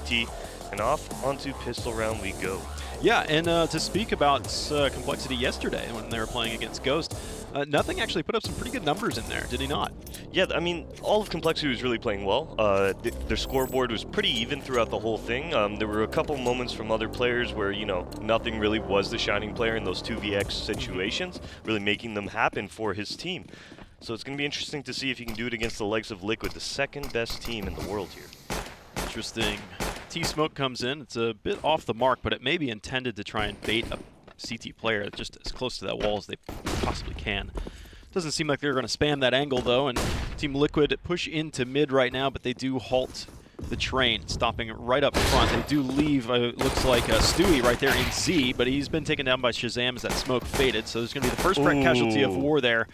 CT, and off onto pistol round we go. Yeah, and to speak about compLexity yesterday when they were playing against Ghost, Nothing actually put up some pretty good numbers in there, did he not? Yeah, I mean, all of compLexity was really playing well. Their scoreboard was pretty even throughout the whole thing. There were a couple moments from other players where, you know, nothing really was the shining player in those 2vx situations, really making them happen for his team. So it's going to be interesting to see if he can do it against the likes of Liquid, the second best team in the world here. Interesting. T-Smoke comes in. It's a bit off the mark, but it may be intended to try and bait a CT player just as close to that wall as they possibly can. Doesn't seem like they're going to spam that angle, though, and Team Liquid push into mid right now, but they do halt the train, stopping right up front. They do leave, looks like Stewie right there in Z, but he's been taken down by Shazam as that smoke faded, so there's going to be the first casualty of war there,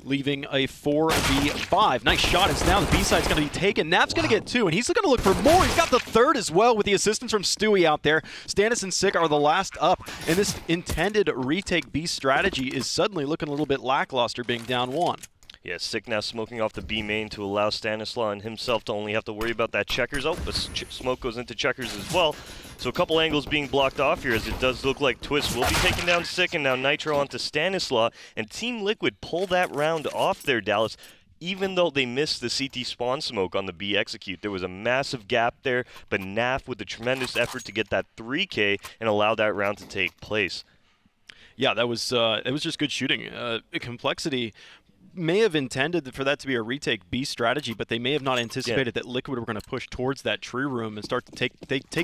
leaving a 4v5. Nice shot, and now the B-side's going to be taken. Nap's going to get 2, and he's going to look for more. He's got the 3rd as well with the assistance from Stewie out there. Stannis and Sick are the last up, and this intended retake B strategy is suddenly looking a little bit lackluster, being down 1. Yeah, Sick now smoking off the B main to allow Stanislaw and himself to only have to worry about that checkers. Oh, but smoke goes into checkers as well. So a couple angles being blocked off here, as it does look like Twist will be taking down Sick, and now Nitro onto Stanislaw. And Team Liquid pull that round off there, Dallas. Even though they missed the CT spawn smoke on the B execute, there was a massive gap there, but Naf with a tremendous effort to get that 3K and allow that round to take place. Yeah, that was it was just good shooting. compLexity may have intended for that to be a retake B strategy, but they may have not anticipated that Liquid were going to push towards that tree room and start to take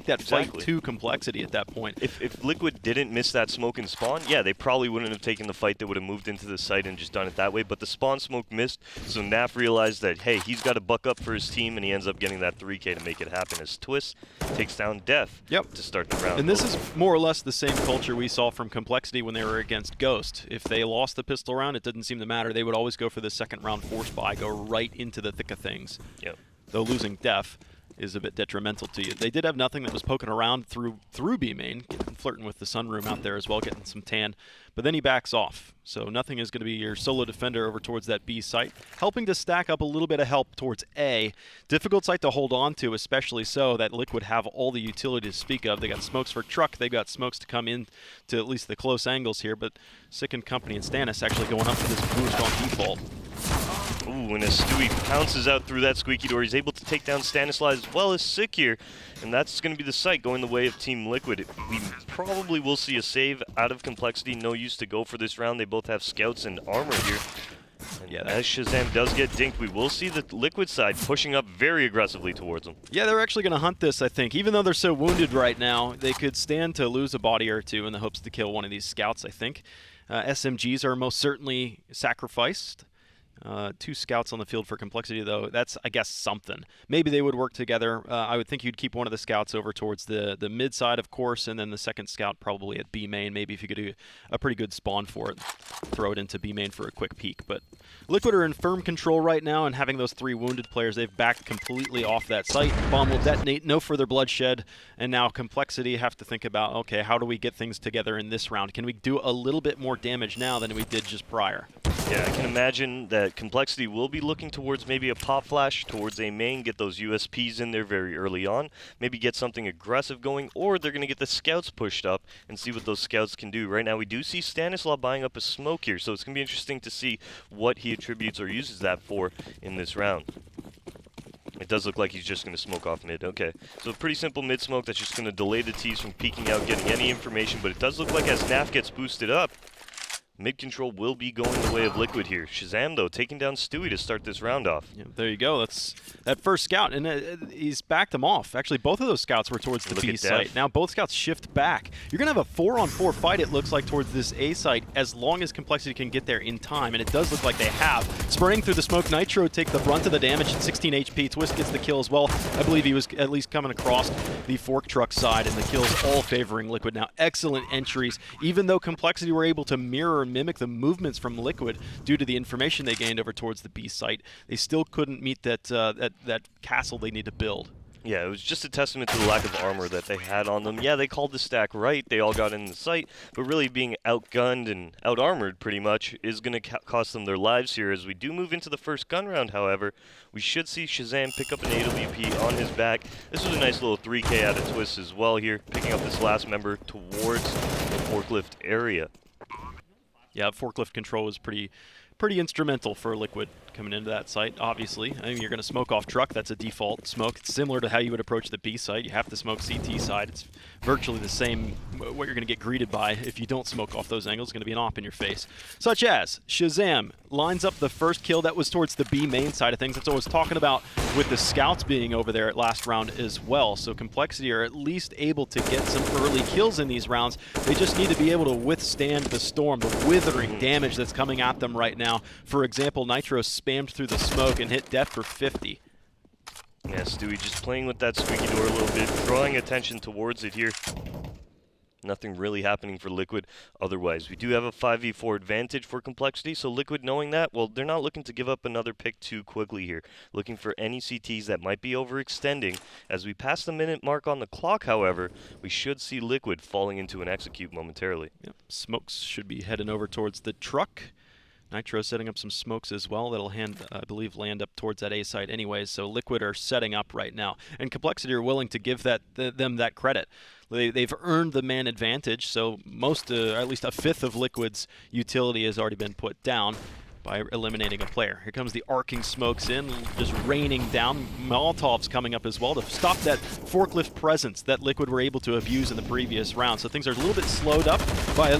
that fight to compLexity at that point. If Liquid didn't miss that smoke and spawn, yeah, they probably wouldn't have taken the fight. They would have moved into the site and just done it that way, but the spawn smoke missed, so Naf realized that, hey, he's got to buck up for his team, and he ends up getting that 3K to make it happen as Twist takes down Def to start the round. And this is more or less the same culture we saw from compLexity when they were against Ghost. If they lost the pistol round, it didn't seem to matter. They would always go for the second round force buy, go right into the thick of things. Yep. Though losing Def is a bit detrimental to you. They did have nothing that was poking around through B main, flirting with the sunroom out there as well, getting some tan. But then he backs off. So nothing is going to be your solo defender over towards that B site, helping to stack up a little bit of help towards A. Difficult site to hold on to, especially so that Liquid have all the utility to speak of. They got smokes for truck, they've got smokes to come in to at least the close angles here, but Sick and Company and Stannis actually going up for this boost on default. Ooh, and as Stewie pounces out through that squeaky door, he's able to take down Stanislaw as well as Sick here. And that's going to be the site going the way of Team Liquid. We probably will see a save out of compLexity. No use to go for this round. They both have scouts and armor here. And yeah, as Shazam does get dinked, we will see the Liquid side pushing up very aggressively towards them. Yeah, they're actually going to hunt this, I think. Even though they're so wounded right now, they could stand to lose a body or two in the hopes to kill one of these scouts, I think. SMGs are most certainly sacrificed. 2 scouts on the field for compLexity, though. That's, I guess, something. Maybe they would work together. I would think you'd keep one of the scouts over towards the mid side, of course, and then the second scout probably at B main. Maybe if you could do a pretty good spawn for it, throw it into B main for a quick peek. But Liquid are in firm control right now, and having those 3 wounded players, they've backed completely off that site. Bomb will detonate, no further bloodshed, and now compLexity have to think about, okay, how do we get things together in this round? Can we do a little bit more damage now than we did just prior? Yeah, I can imagine that compLexity will be looking towards maybe a pop flash towards a main, get those USPs in there very early on, maybe get something aggressive going, or they're going to get the scouts pushed up and see what those scouts can do. Right now we do see Stanislaw buying up a smoke here, so it's going to be interesting to see what he attributes or uses that for in this round. It does look like he's just going to smoke off mid. Okay, so a pretty simple mid smoke that's just going to delay the T's from peeking out, getting any information, but it does look like as Naf gets boosted up, mid control will be going the way of Liquid here. Shazam, though, taking down Stewie to start this round off. Yeah, there you go. That's that first scout, and he's backed them off. Actually, both of those scouts were towards the B site. Now both scouts shift back. You're going to have a 4-on-4 fight, it looks like, towards this A site, as long as compLexity can get there in time, and it does look like they have. Spraying through the smoke, Nitro take the brunt of the damage at 16 HP. Twist gets the kill as well. I believe he was at least coming across the fork truck side, and the kills all favoring Liquid now. Excellent entries. Even though compLexity were able to mirror and mimic the movements from Liquid due to the information they gained over towards the B site, they still couldn't meet that castle they need to build. Yeah, it was just a testament to the lack of armor that they had on them. Yeah, they called the stack right. They all got in the sight, but really being outgunned and out-armored pretty much is going to cost them their lives here. As we do move into the first gun round, however, we should see Shazam pick up an AWP on his back. This was a nice little 3K out of Twist as well here, picking up this last member towards the forklift area. Yeah, forklift control was pretty instrumental for Liquid coming into that site, obviously. I mean, you're going to smoke off truck. That's a default smoke. It's similar to how you would approach the B site. You have to smoke CT side. It's virtually the same. What you're going to get greeted by if you don't smoke off those angles is going to be an op in your face. Such as Shazam lines up the first kill that was towards the B main side of things. That's what I was talking about with the scouts being over there at last round as well. So compLexity are at least able to get some early kills in these rounds. They just need to be able to withstand the storm, the withering damage that's coming at them right now. For example, Nitro spammed through the smoke and hit death for 50. Yeah, Stewie just playing with that squeaky door a little bit, drawing attention towards it here. Nothing really happening for Liquid otherwise. We do have a 5v4 advantage for compLexity, so Liquid knowing that, well, they're not looking to give up another pick too quickly here. Looking for any CTs that might be overextending. As we pass the minute mark on the clock, however, we should see Liquid falling into an execute momentarily. Yep. Smokes should be heading over towards the truck. Nitro setting up some smokes as well. That'll, I believe, land up towards that A site anyways. So Liquid are setting up right now. And compLexity are willing to give them that credit. They've earned the man advantage, so at least a fifth of Liquid's utility has already been put down by eliminating a player. Here comes the arcing smokes in, just raining down. Molotovs coming up as well to stop that forklift presence that Liquid were able to abuse in the previous round. So things are a little bit slowed up by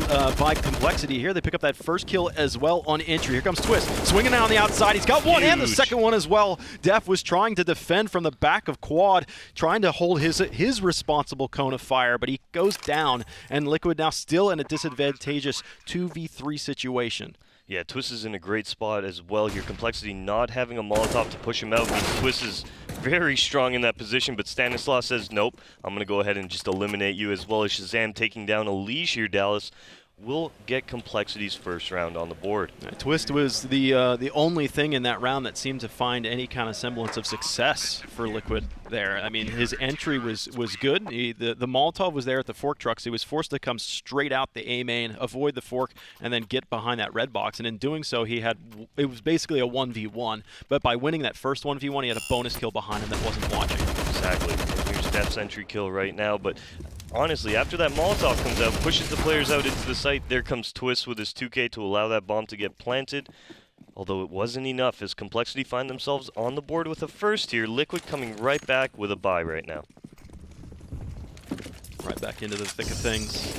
compLexity here. They pick up that first kill as well on entry. Here comes Twist, swinging out on the outside. He's got one and the second one as well. Def was trying to defend from the back of Quad, trying to hold his responsible cone of fire, but he goes down, and Liquid now still in a disadvantageous 2v3 situation. Yeah, Twist is in a great spot as well here. compLexity not having a Molotov to push him out means Twist is very strong in that position, but Stanislaus says, nope, I'm going to go ahead and just eliminate you, as well as Shazam taking down Elige here, Dallas. Will get compLexity's first round on the board. Twist was the only thing in that round that seemed to find any kind of semblance of success for Liquid there. I mean, his entry was good. The Molotov was there at the fork truck, so he was forced to come straight out the A main, avoid the fork, and then get behind that red box. And in doing so, it was basically a 1v1. But by winning that first 1v1, he had a bonus kill behind him that wasn't watching. Exactly. Here's Def's entry kill right now, but honestly, after that Molotov comes out, pushes the players out into the site, there comes Twist with his 2K to allow that bomb to get planted. Although it wasn't enough, as compLexity find themselves on the board with a first here. Liquid coming right back with a bye right now. Right back into the thick of things.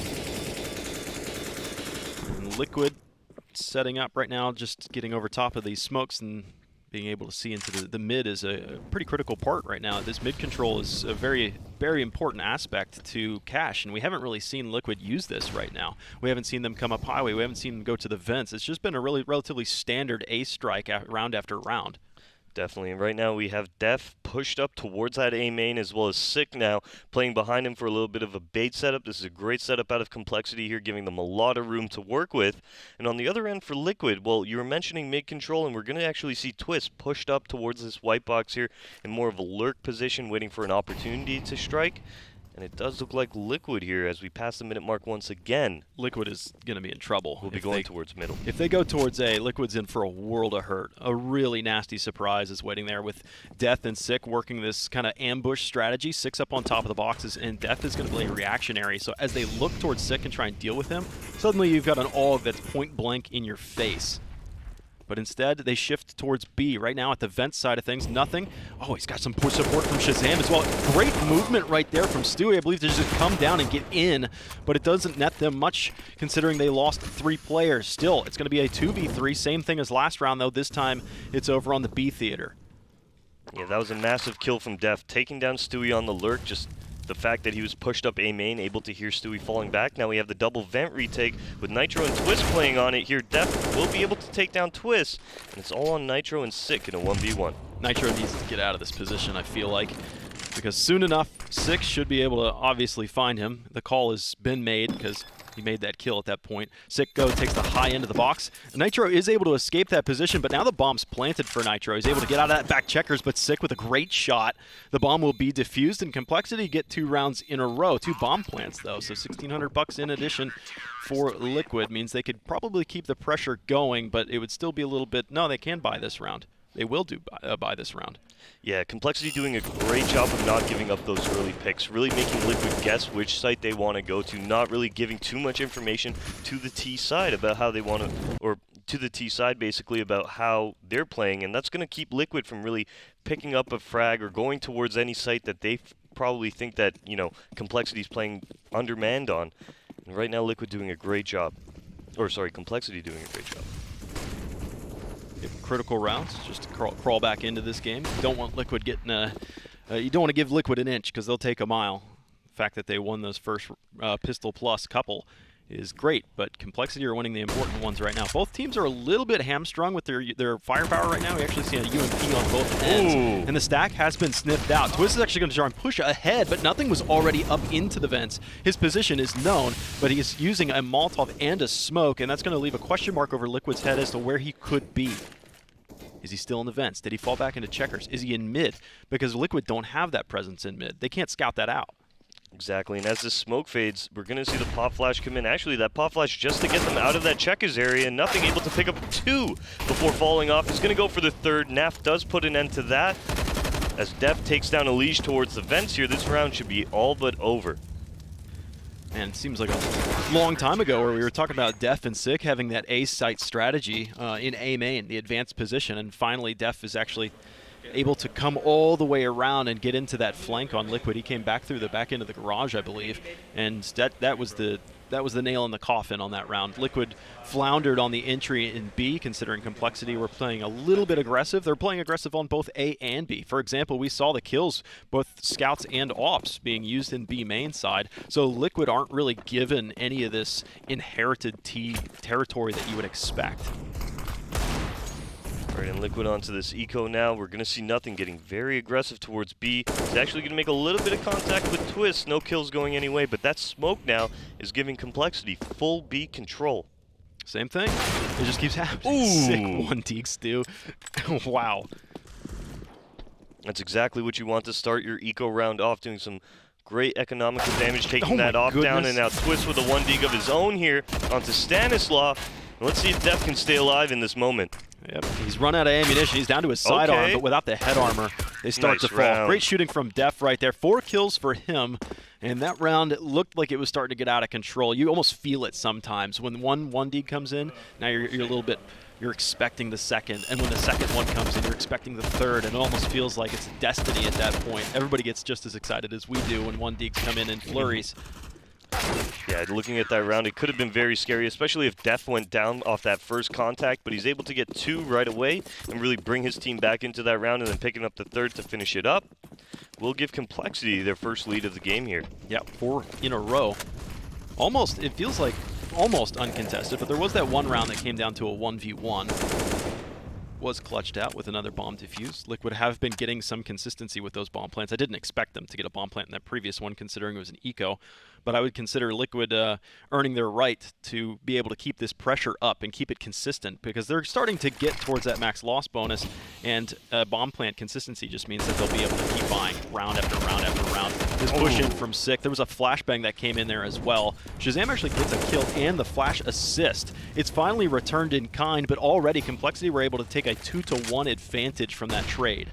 And Liquid setting up right now, just getting over top of these smokes and being able to see into the mid is a pretty critical part right now. This mid control is a very, very important aspect to Cash, and we haven't really seen Liquid use this right now. We haven't seen them come up highway. We haven't seen them go to the vents. It's just been a relatively standard A strike round after round. Definitely, and right now we have Def pushed up towards that A main, as well as Sick now playing behind him for a little bit of a bait setup. This is a great setup out of compLexity here, giving them a lot of room to work with. And on the other end for Liquid, well, you were mentioning mid control, and we're going to actually see Twist pushed up towards this white box here in more of a lurk position, waiting for an opportunity to strike. And it does look like Liquid here as we pass the minute mark once again. Liquid is going to be in trouble. We'll be going towards middle. If they go towards A, Liquid's in for a world of hurt. A really nasty surprise is waiting there with Death and Sick working this kind of ambush strategy. Sick's up on top of the boxes, and Death is going to play reactionary. So as they look towards Sick and try and deal with him, suddenly you've got an AUG that's point blank in your face. But instead, they shift towards B. Right now at the vent side of things, nothing. Oh, he's got some push support from Shazam as well. Great movement right there from Stewie. I believe they just come down and get in, but it doesn't net them much considering they lost 3 players. Still, it's going to be a 2v3. Same thing as last round, though. This time, it's over on the B theater. Yeah, that was a massive kill from Def, taking down Stewie on the lurk. Just the fact that he was pushed up A main, able to hear Stewie falling back. Now we have the double vent retake with Nitro and Twist playing on it here. Def will be able to take down Twist, and it's all on Nitro and Sick in a 1v1. Nitro needs to get out of this position, I feel like, because soon enough, Sick should be able to obviously find him. The call has been made because He made that kill at that point. Sick takes the high end of the box. Nitro is able to escape that position, but now the bomb's planted for Nitro. He's able to get out of that back checkers, but Sick with a great shot. The bomb will be defused, and compLexity get 2 rounds in a row. 2 bomb plants, though, so $1,600 in addition for Liquid means they could probably keep the pressure going, but it would still be a little bit... No, they can buy this round. They will buy this round. Yeah, compLexity doing a great job of not giving up those early picks, really making Liquid guess which site they want to go to, not really giving too much information to the T side about how they want to, or to the T side basically about how they're playing, and that's going to keep Liquid from really picking up a frag or going towards any site that they probably think that, you know, compLexity's playing undermanned on. And right now Liquid doing a great job. Or sorry, compLexity doing a great job. Critical rounds, just to crawl back into this game. You don't want Liquid getting you don't want to give Liquid an inch because they'll take a mile. The fact that they won those first Pistol Plus couple is great, but compLexity are winning the important ones right now. Both teams are a little bit hamstrung with their firepower right now. We actually see a UMP on both ends, and the stack has been sniffed out. Twist is actually going to try and push ahead, but nothing was already up into the vents. His position is known, but he is using a Molotov and a smoke, and that's going to leave a question mark over Liquid's head as to where he could be. Is he still in the vents? Did he fall back into checkers? Is he in mid? Because Liquid don't have that presence in mid. They can't scout that out. Exactly, and as this smoke fades, we're going to see the pop flash come in. Actually, that pop flash just to get them out of that checkers area, and nothing able to pick up 2 before falling off. He's going to go for the 3rd. Naf does put an end to that. As Def takes down a leash towards the vents here, this round should be all but over. And it seems like a long time ago where we were talking about Def and Sick having that A site strategy in A main, the advanced position, and finally Def is actually able to come all the way around and get into that flank on Liquid. He came back through the back end of the garage, I believe, and that was the nail in the coffin on that round. Liquid floundered on the entry in B, considering compLexity were playing a little bit aggressive. They're playing aggressive on both A and B. For example, we saw the kills, both scouts and ops, being used in B main side, so Liquid aren't really given any of this inherited T territory that you would expect. All right, and Liquid onto this eco now. We're going to see nothing getting very aggressive towards B. He's actually going to make a little bit of contact with Twist. No kills going anyway, but that smoke now is giving compLexity full B control. Same thing. It just keeps happening. Ooh. Sick 1 Deek stew. Wow. That's exactly what you want to start your eco round off, doing some great economical damage, taking that off down, and now Twist with a 1 Deek of his own here onto Stanislaw. Let's see if Def can stay alive in this moment. Yep, he's run out of ammunition. He's down to his sidearm, but without the head armor, they start to fall. Round. Great shooting from Def right there. 4 kills for him, and that round looked like it was starting to get out of control. You almost feel it sometimes when one D comes in. Now you're a little bit. You're expecting the second, and when the second one comes in, you're expecting the third, and it almost feels like it's destiny at that point. Everybody gets just as excited as we do when 1 Deeks come in flurries. Yeah, looking at that round, it could have been very scary, especially if Def went down off that first contact, but he's able to get 2 right away and really bring his team back into that round, and then picking up the 3rd to finish it up. We'll give compLexity their first lead of the game here. Yeah, 4 in a row. Almost, it feels like almost uncontested, but there was that one round that came down to a 1v1. Was clutched out with another bomb defuse. Liquid have been getting some consistency with those bomb plants. I didn't expect them to get a bomb plant in that previous one, considering it was an eco, but I would consider Liquid earning their right to be able to keep this pressure up and keep it consistent, because they're starting to get towards that max loss bonus, and bomb plant consistency just means that they'll be able to keep buying round after round after round. This push in from Sick, there was a flashbang that came in there as well. Shazam actually gets a kill and the flash assist. It's finally returned in kind, but already compLexity were able to take a 2-to-1 advantage from that trade.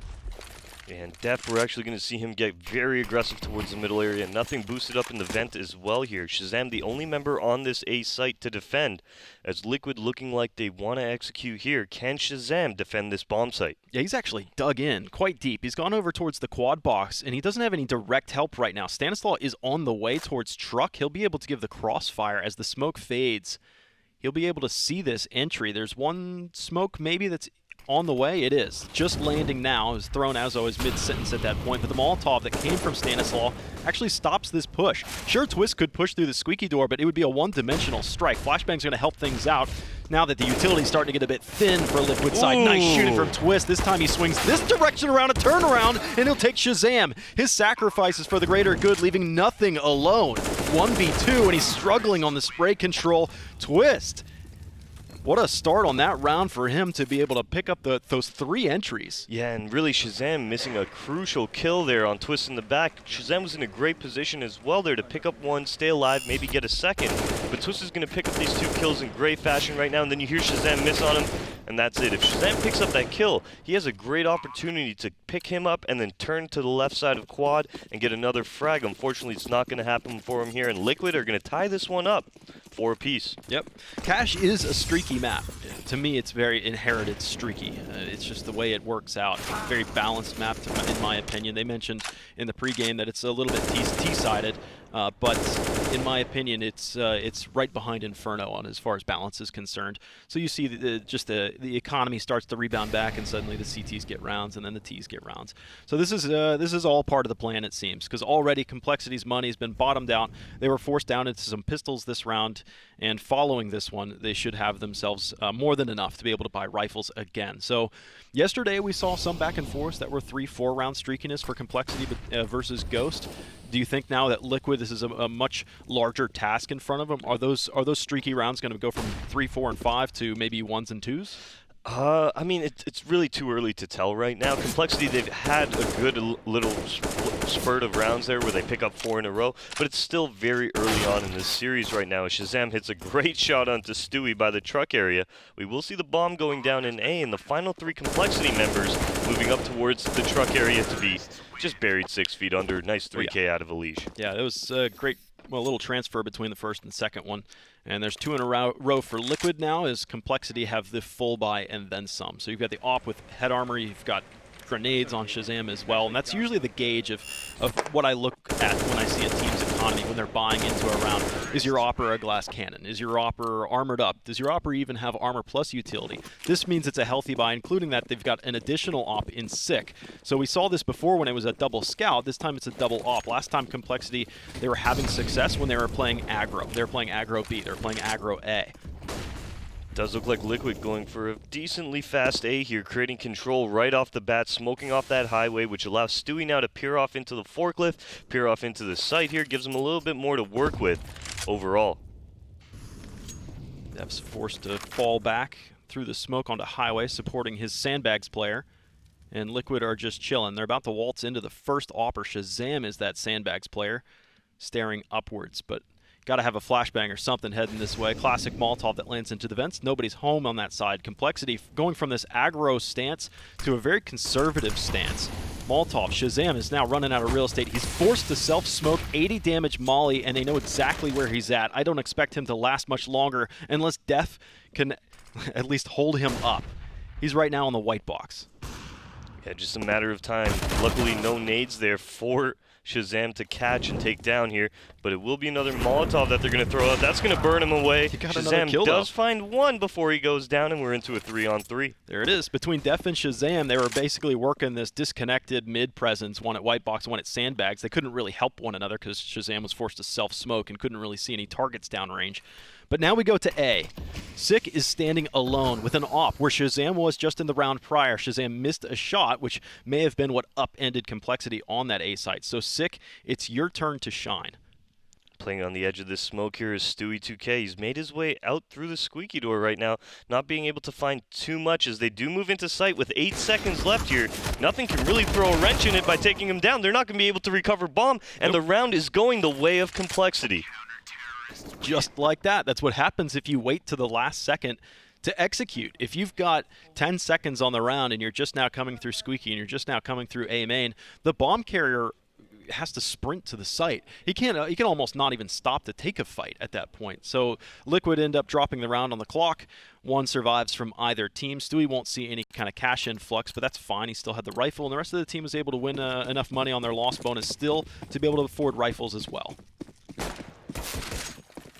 And Def, we're actually going to see him get very aggressive towards the middle area. Nothing boosted up in the vent as well here. Shazam, the only member on this A site to defend, as Liquid looking like they want to execute here. Can Shazam defend this bomb site? Yeah, he's actually dug in quite deep. He's gone over towards the quad box, and he doesn't have any direct help right now. Stanislaw is on the way towards truck. He'll be able to give the crossfire as the smoke fades. He'll be able to see this entry. There's one smoke maybe that's on the way. It is. Just landing now. It was thrown as always mid-sentence at that point, but the Molotov that came from Stanislaw actually stops this push. Sure, Twist could push through the squeaky door, but it would be a one-dimensional strike. Flashbang's going to help things out now that the utility's starting to get a bit thin for Liquid side. Nice shooting from Twist. This time he swings this direction around a turnaround, and he'll take Shazam. His sacrifices for the greater good, leaving nothing alone. 1v2, and he's struggling on the spray control. Twist. What a start on that round for him to be able to pick up those 3 entries. Yeah, and really Shazam missing a crucial kill there on Twist in the back. Shazam was in a great position as well there to pick up 1, stay alive, maybe get a second. But Twist is going to pick up these 2 kills in great fashion right now, and then you hear Shazam miss on him, and that's it. If Shazam picks up that kill, he has a great opportunity to pick him up and then turn to the left side of quad and get another frag. Unfortunately, it's not going to happen for him here, and Liquid are going to tie this one up 4 apiece. Yep. Cash is a streaky map. To me, it's very inherited streaky. It's just the way it works out. It's a very balanced map, in my opinion. They mentioned in the pregame that it's a little bit T-sided, but in my opinion, it's right behind Inferno on as far as balance is concerned. So you see the economy starts to rebound back, and suddenly the CTs get rounds, and then the Ts get rounds. So this is all part of the plan, it seems, because already complexity's money has been bottomed out. They were forced down into some pistols this round, and following this one, they should have themselves more than enough to be able to buy rifles again. So yesterday we saw some back and forth that were 3-4 round streakiness for complexity versus Ghost. Do you think now that Liquid, this is a much larger task in front of them? Are those streaky rounds going to go from 3, 4, and 5 to maybe 1s and 2s? I mean, it's really too early to tell right now. Complexity, they've had a good little spurt of rounds there where they pick up 4 in a row, but it's still very early on in this series right now. Shazam hits a great shot onto Stewie by the truck area. We will see the bomb going down in A, and the final 3 Complexity members moving up towards the truck area to be just buried 6 feet under. Nice 3K out of Elige. Yeah, it was a great little transfer between the first and second one. And there's 2 in a row for Liquid now, as Complexity have the full buy and then some. So you've got the AWP with head armor, you've got grenades on Shazam as well, and that's usually the gauge of what I look at when I see a team's economy when they're buying into a round. Is your AWPer a glass cannon? Is your AWPer armored up? Does your AWPer even have armor plus utility? This means it's a healthy buy, including that they've got an additional AWP in Sick. So we saw this before when it was a double scout. This time it's a double AWP. Last time Complexity, they were having success when they were playing aggro. They were playing aggro B. They were playing aggro A. Does look like Liquid going for a decently fast A here, creating control right off the bat, smoking off that highway, which allows Stewie now to peer off into the forklift, peer off into the site here, gives him a little bit more to work with overall. Dev's forced to fall back through the smoke onto highway, supporting his sandbags player. And Liquid are just chilling. They're about to waltz into the first AWPer. Shazam is that sandbags player, staring upwards, but got to have a flashbang or something heading this way. Classic Molotov that lands into the vents. Nobody's home on that side. Complexity going from this aggro stance to a very conservative stance. Molotov, Shazam is now running out of real estate. He's forced to self-smoke, 80 damage molly, and they know exactly where he's at. I don't expect him to last much longer unless Def can at least hold him up. He's right now on the white box. Yeah, just a matter of time. Luckily, no nades there for Shazam to catch and take down here, but it will be another Molotov that they're going to throw out. That's going to burn him away. Shazam does find one before he goes down, and we're into a 3-on-3. There it is. Between Def and Shazam, they were basically working this disconnected mid-presence, one at white box, one at sandbags. They couldn't really help one another because Shazam was forced to self-smoke and couldn't really see any targets downrange. But now we go to A. Sick is standing alone with an AWP, where Shazam was just in the round prior. Shazam missed a shot, which may have been what upended Complexity on that A site. So Sick, it's your turn to shine. Playing on the edge of this smoke here is Stewie 2K. He's made his way out through the squeaky door right now, not being able to find too much as they do move into sight with 8 seconds left here. Nothing can really throw a wrench in it by taking him down. They're not going to be able to recover bomb, and the round is going the way of Complexity. Just like that. That's what happens if you wait to the last second to execute. If you've got 10 seconds on the round and you're just now coming through squeaky and you're just now coming through A main, the bomb carrier has to sprint to the site. He can almost not even stop to take a fight at that point. So Liquid end up dropping the round on the clock. One survives from either team. Stewie won't see any kind of cash influx, but that's fine. He still had the rifle, and the rest of the team was able to win enough money on their loss bonus still to be able to afford rifles as well.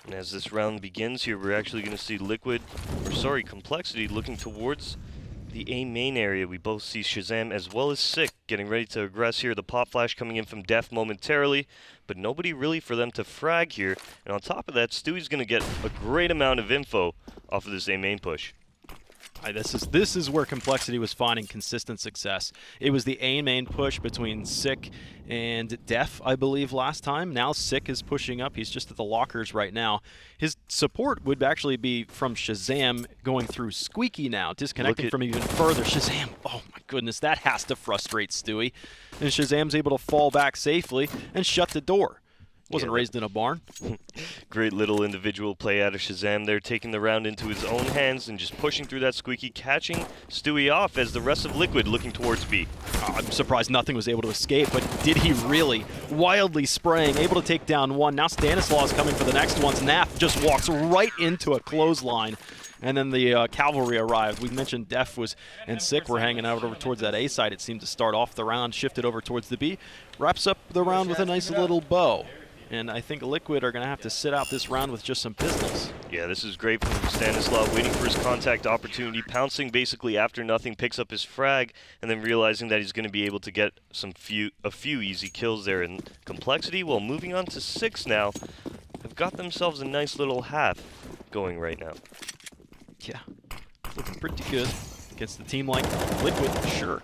And as this round begins here, we're actually going to see Complexity looking towards the A main area. We both see Shazam as well as Sick getting ready to aggress here. The pop flash coming in from Def momentarily, but nobody really for them to frag here. And on top of that, Stewie's going to get a great amount of info off of this A main push. This is where compLexity was finding consistent success. It was the A main push between Sick and Def, I believe, last time. Now Sick is pushing up. He's just at the lockers right now. His support would actually be from Shazam going through Squeaky now, disconnecting from even further. Shazam, oh my goodness, that has to frustrate Stewie. And Shazam's able to fall back safely and shut the door. Wasn't raised in a barn. Great little individual play out of Shazam there, taking the round into his own hands and just pushing through that Squeaky, catching Stewie off as the rest of Liquid looking towards B. I'm surprised nothing was able to escape, but did he really? Wildly spraying, able to take down one. Now Stanislaus coming for the next one. Naf just walks right into a clothesline. And then the cavalry arrived. We mentioned Def and Sick were hanging out over towards that A side. It seemed to start off the round, shifted over towards the B. Wraps up the round with a nice little bow. And I think Liquid are going to have to sit out this round with just some pistols. Yeah, this is great from Stanislaw, waiting for his contact opportunity, pouncing basically after nothing, picks up his frag, and then realizing that he's going to be able to get a few easy kills there. And compLexity, well, moving on to 6 now, have got themselves a nice little half going right now. Yeah, looking pretty good against the team like Liquid, sure.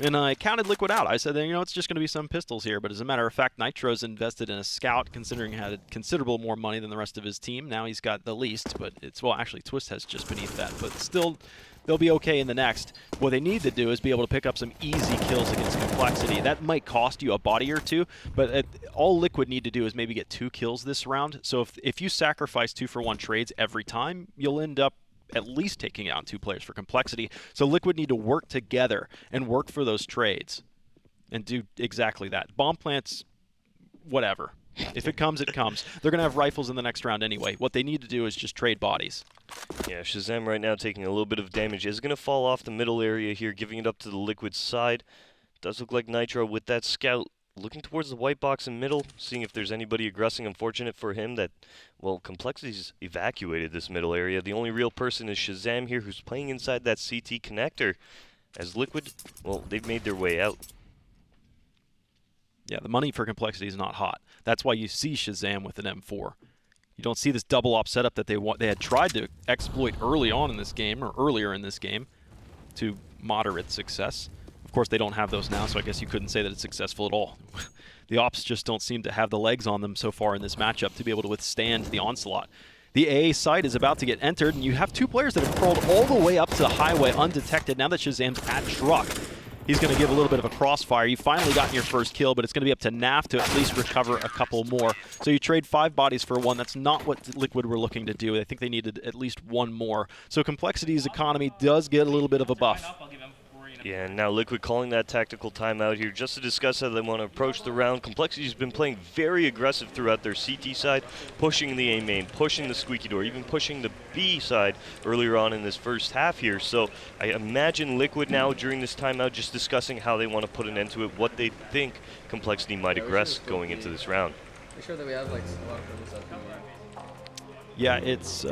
And I counted Liquid out. I said, you know, it's just going to be some pistols here. But as a matter of fact, Nitro's invested in a scout, considering he had considerable more money than the rest of his team. Now he's got the least, but well, actually, Twist has just beneath that. But still, they'll be okay in the next. What they need to do is be able to pick up some easy kills against compLexity. That might cost you a body or two, but all Liquid need to do is maybe get 2 kills this round. So if you sacrifice 2-for-1 trades every time, you'll end up at least taking out 2 players for compLexity. So Liquid need to work together and work for those trades and do exactly that. Bomb plants, whatever. If it comes, it comes. They're going to have rifles in the next round anyway. What they need to do is just trade bodies. Yeah, Shazam right now taking a little bit of damage. Is going to fall off the middle area here, giving it up to the Liquid side. Does look like Nitro with that scout looking towards the white box in middle, seeing if there's anybody aggressing. Unfortunate for him that, well, compLexity's evacuated this middle area. The only real person is Shazam here, who's playing inside that CT connector. As Liquid, well, they've made their way out. Yeah, the money for compLexity is not hot. That's why you see Shazam with an M4. You don't see this double op setup that they had tried to exploit early on in this game, or earlier in this game, to moderate success. Of course, they don't have those now, so I guess you couldn't say that it's successful at all. The ops just don't seem to have the legs on them so far in this matchup to be able to withstand the onslaught. The AA site is about to get entered, and you have 2 players that have crawled all the way up to the highway undetected. Now that Shazam's at truck, he's going to give a little bit of a crossfire. You've finally gotten your first kill, but it's going to be up to Naf to at least recover a couple more. So you trade 5 bodies for 1. That's not what Liquid were looking to do. I think they needed at least 1 more. So compLexity's economy does get a little bit of a buff. Yeah, and now Liquid calling that tactical timeout here just to discuss how they want to approach the round. compLexity's been playing very aggressive throughout their CT side, pushing the A main, pushing the Squeaky door, even pushing the B side earlier on in this first half here. So I imagine Liquid now during this timeout just discussing how they want to put an end to it, what they think compLexity might aggress going into this round. Make sure that we have like a lot of stuff. Yeah, it's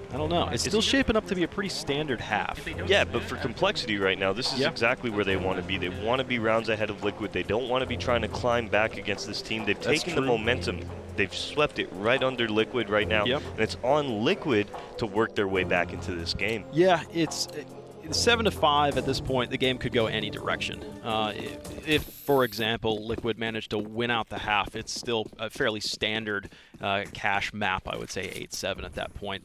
I don't know. It's still shaping up to be a pretty standard half. Yeah, but for compLexity right now, this is exactly where they want to be. They want to be rounds ahead of Liquid. They don't want to be trying to climb back against this team. They've taken the momentum. They've swept it right under Liquid right now. Yep. And it's on Liquid to work their way back into this game. Yeah, it's 7-5 at this point. The game could go any direction. If, for example, Liquid managed to win out the half, it's still a fairly standard cash map, I would say 8-7 at that point.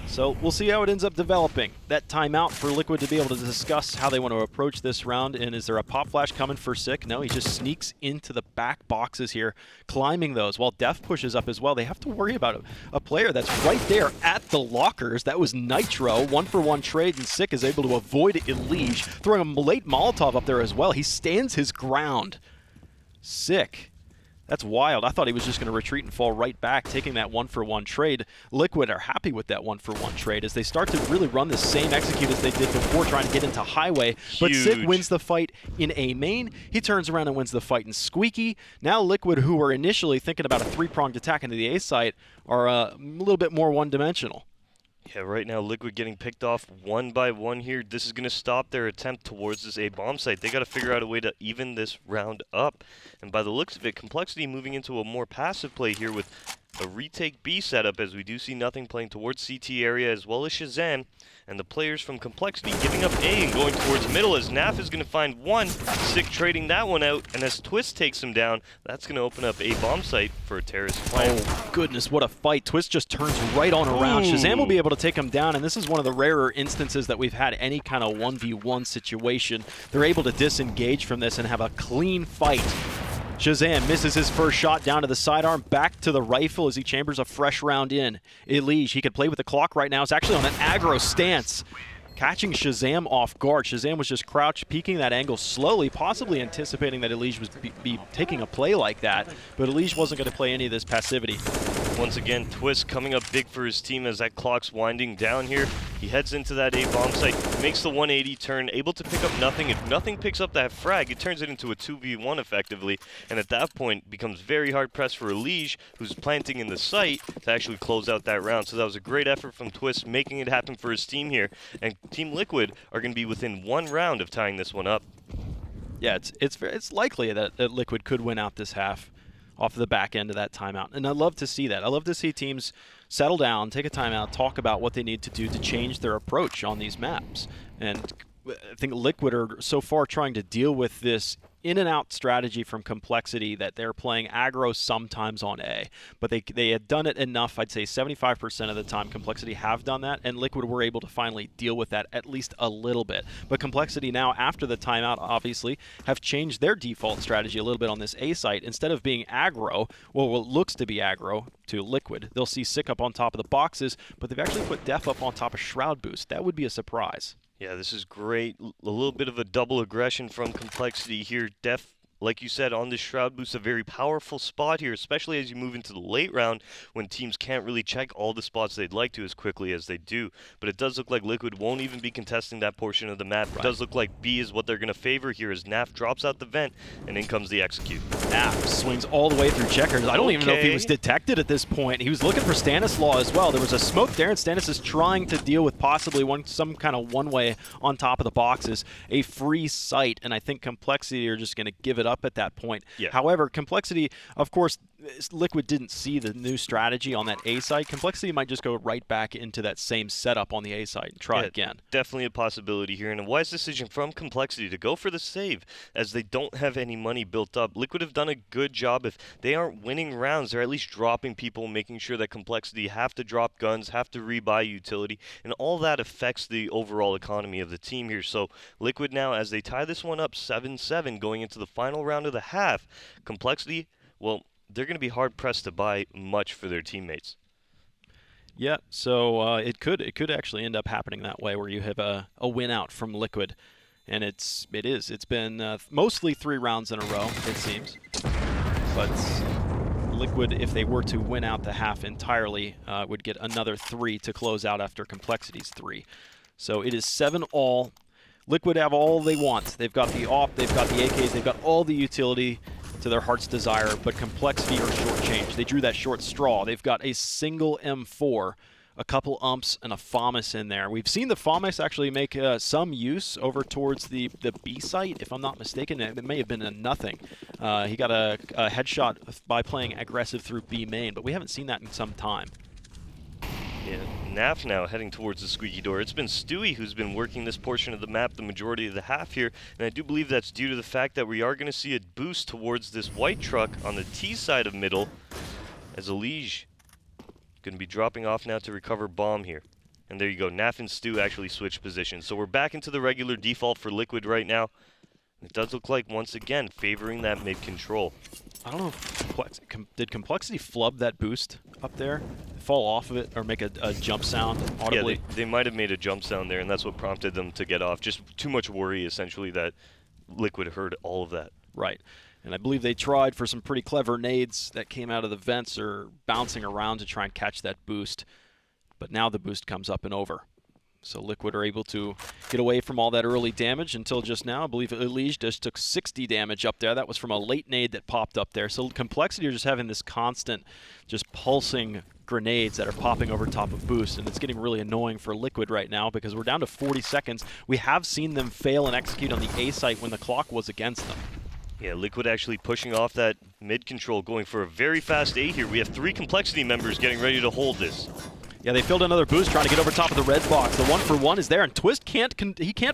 So we'll see how it ends up developing. That timeout for Liquid to be able to discuss how they want to approach this round, and is there a pop flash coming for Sick? No, he just sneaks into the back boxes here, climbing those, while Def pushes up as well. They have to worry about a player that's right there at the lockers. That was Nitro, 1-for-1 trade, and Sick is able to avoid Elige, throwing a late Molotov up there as well. He stands his ground. Sick. That's wild. I thought he was just going to retreat and fall right back, taking that 1-for-1 trade. Liquid are happy with that 1-for-1 trade as they start to really run the same execute as they did before, trying to get into highway. But Sick wins the fight in A main. He turns around and wins the fight in Squeaky. Now Liquid, who were initially thinking about a 3-pronged attack into the A site, are a little bit more one-dimensional. Yeah, right now Liquid getting picked off 1 by 1 here. This is going to stop their attempt towards this A bomb site. They got to figure out a way to even this round up. And by the looks of it, compLexity moving into a more passive play here with a retake B setup, as we do see nothing playing towards CT area as well as Shazam, and the players from compLexity giving up A and going towards middle, as Naf is going to find one, Sick trading that one out, and as Twist takes him down, that's going to open up a bomb site for a terrorist plant. Oh goodness, what a fight. Twist just turns right on around. Ooh. Shazam will be able to take him down, and this is one of the rarer instances that we've had any kind of 1v1 situation. They're able to disengage from this and have a clean fight. Shazam misses his first shot down to the sidearm, back to the rifle as he chambers a fresh round in. Elige, he could play with the clock right now, is actually on an aggro stance, catching Shazam off guard. Shazam was just crouched, peeking that angle slowly, possibly anticipating that Elige was be taking a play like that, but Elige wasn't going to play any of this passivity. Once again, Twist coming up big for his team as that clock's winding down here. He heads into that A bomb site, makes the 180 turn, able to pick up nothing. If nothing picks up that frag, it turns it into a 2v1 effectively, and at that point becomes very hard pressed for Elige, who's planting in the site, to actually close out that round. So that was a great effort from Twist, making it happen for his team here, and Team Liquid are going to be within one round of tying this one up. Yeah, it's likely that Liquid could win out this half off the back end of that timeout. And I love to see that. I love to see teams settle down, take a timeout, talk about what they need to do to change their approach on these maps. And I think Liquid are so far trying to deal with this in and out strategy from compLexity that they're playing aggro sometimes on A. But they had done it enough, I'd say 75% of the time compLexity have done that, and Liquid were able to finally deal with that at least a little bit. But compLexity now, after the timeout, obviously, have changed their default strategy a little bit on this A site. Instead of being aggro, well, what looks to be aggro to Liquid, they'll see Sick up on top of the boxes, but they've actually put Def up on top of Shroud Boost. That would be a surprise. Yeah, this is great. A little bit of a double aggression from compLexity here. Def, like you said, on this Shroud Boost, a very powerful spot here, especially as you move into the late round when teams can't really check all the spots they'd like to as quickly as they do. But it does look like Liquid won't even be contesting that portion of the map. Right. It does look like B is what they're going to favor here as Naf drops out the vent, and in comes the execute. Naf swings all the way through checkers. I don't even know if he was detected at this point. He was looking for Stanislaw as well. There was a smoke there, and Stanis is trying to deal with possibly some kind of one-way on top of the boxes. A free sight, and I think compLexity are just going to give it up at that point. Yeah. However, compLexity, of course, Liquid didn't see the new strategy on that A site. compLexity might just go right back into that same setup on the A site and try again. Definitely a possibility here, and a wise decision from compLexity to go for the save, as they don't have any money built up. Liquid have done a good job. If they aren't winning rounds, they're at least dropping people, making sure that compLexity have to drop guns, have to rebuy utility, and all that affects the overall economy of the team here. So Liquid now, as they tie this one up 7-7 going into the final round of the half, compLexity, well, they're going to be hard-pressed to buy much for their teammates. Yeah, so it could actually end up happening that way, where you have a win out from Liquid, and it's been mostly 3 rounds in a row, it seems. But Liquid, if they were to win out the half entirely, would get another 3 to close out after compLexity's 3. So it is 7-all. Liquid have all they want. They've got the AWP, they've got the AKs, they've got all the utility to their heart's desire, but compLexity are shortchanged. They drew that short straw. They've got a single M4, a couple umps, and a FAMAS in there. We've seen the FAMAS actually make some use over towards the B site, if I'm not mistaken. It may have been a nothing. He got a headshot by playing aggressive through B main, but we haven't seen that in some time. Yeah, Naf now heading towards the squeaky door. It's been Stewie who's been working this portion of the map the majority of the half here, and I do believe that's due to the fact that we are going to see a boost towards this white truck on the T side of middle, as Elige going to be dropping off now to recover bomb here. And there you go, Naf and Stu actually switched positions. So we're back into the regular default for Liquid right now. It does look like, once again, favoring that mid-control. I don't know if did compLexity flub that boost up there, fall off of it, or make a jump sound audibly? Yeah, they might have made a jump sound there, and that's what prompted them to get off. Just too much worry, essentially, that Liquid heard all of that. Right. And I believe they tried for some pretty clever nades that came out of the vents or bouncing around to try and catch that boost. But now the boost comes up and over. So Liquid are able to get away from all that early damage until just now. I believe Elige just took 60 damage up there. That was from a late nade that popped up there. So compLexity are just having this constant, just pulsing grenades that are popping over top of boost, and it's getting really annoying for Liquid right now because we're down to 40 seconds. We have seen them fail and execute on the A site when the clock was against them. Yeah, Liquid actually pushing off that mid control, going for a very fast A here. We have 3 complexity members getting ready to hold this. Yeah, they filled another boost trying to get over top of the red box. The 1-for-1 is there, and Twist can't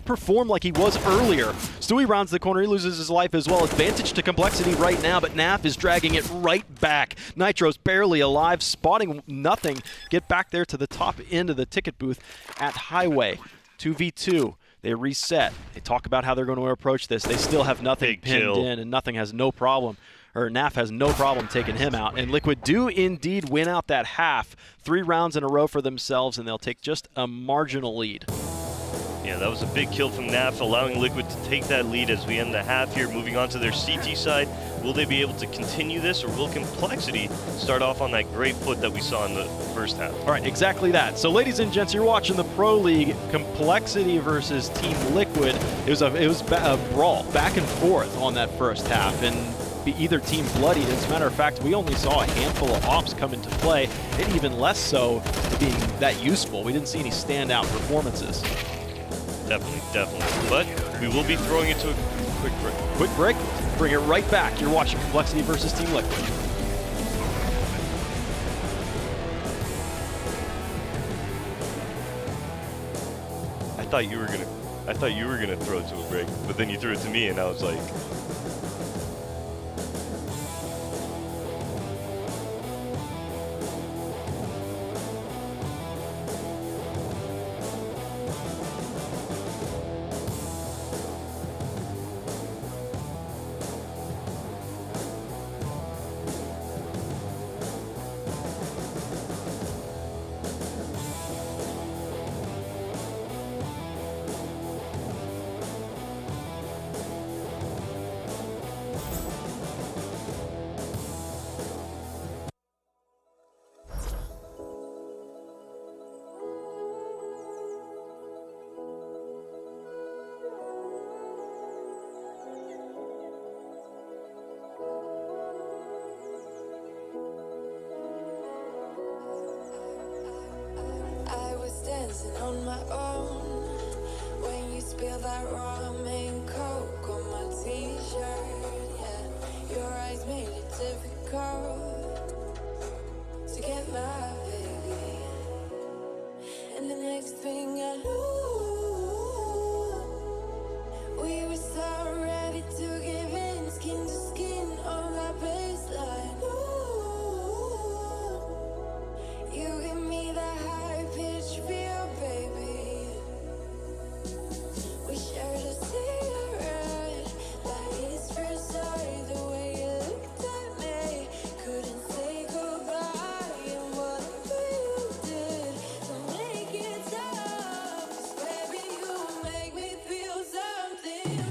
perform like he was earlier. Stewie rounds the corner, he loses his life as well. Advantage to complexity right now, but Naf is dragging it right back. Nitro's barely alive, spotting nothing. Get back there to the top end of the ticket booth at Highway. 2v2. They reset. They talk about how they're going to approach this. They still have nothing pinned in, and nothing has no problem. Or Naf has no problem taking him out. And Liquid do indeed win out that half. 3 rounds in a row for themselves, and they'll take just a marginal lead. Yeah, that was a big kill from Naf, allowing Liquid to take that lead as we end the half here. Moving on to their CT side, will they be able to continue this, or will complexity start off on that great foot that we saw in the first half? All right, exactly that. So, ladies and gents, you're watching the Pro League, complexity versus Team Liquid. It was a brawl back and forth on that first half, and either team bloodied. As a matter of fact, we only saw a handful of ops come into play, and even less so being that useful. We didn't see any standout performances. Definitely. But we will be throwing it to a quick break. Quick break, bring it right back. You're watching Complexity versus Team Liquid. I thought you were gonna throw it to a break, but then you threw it to me, and I was like, on my own when you spill that rum and coke on my t-shirt. Yeah, your eyes made it difficult to get my baby. And the next thing I knew, we were so ready to give in, skin to skin on that baseline. Ooh, you give me that high pitch feel, baby. We shared a cigarette, that espresso, the way you looked at me, couldn't say goodbye. And whatever you did to make it stop, 'cause baby, you make me feel something.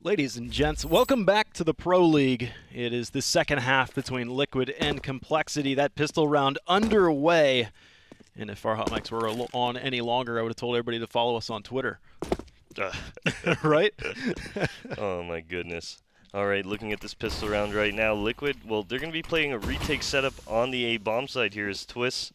Ladies and gents, welcome back to the Pro League. It is the second half between Liquid and Complexity. That pistol round underway. And if our hot mics were on any longer, I would have told everybody to follow us on Twitter. Right? oh my goodness. All right, looking at this pistol round right now, Liquid, well, they're going to be playing a retake setup on the A bomb side here as Twist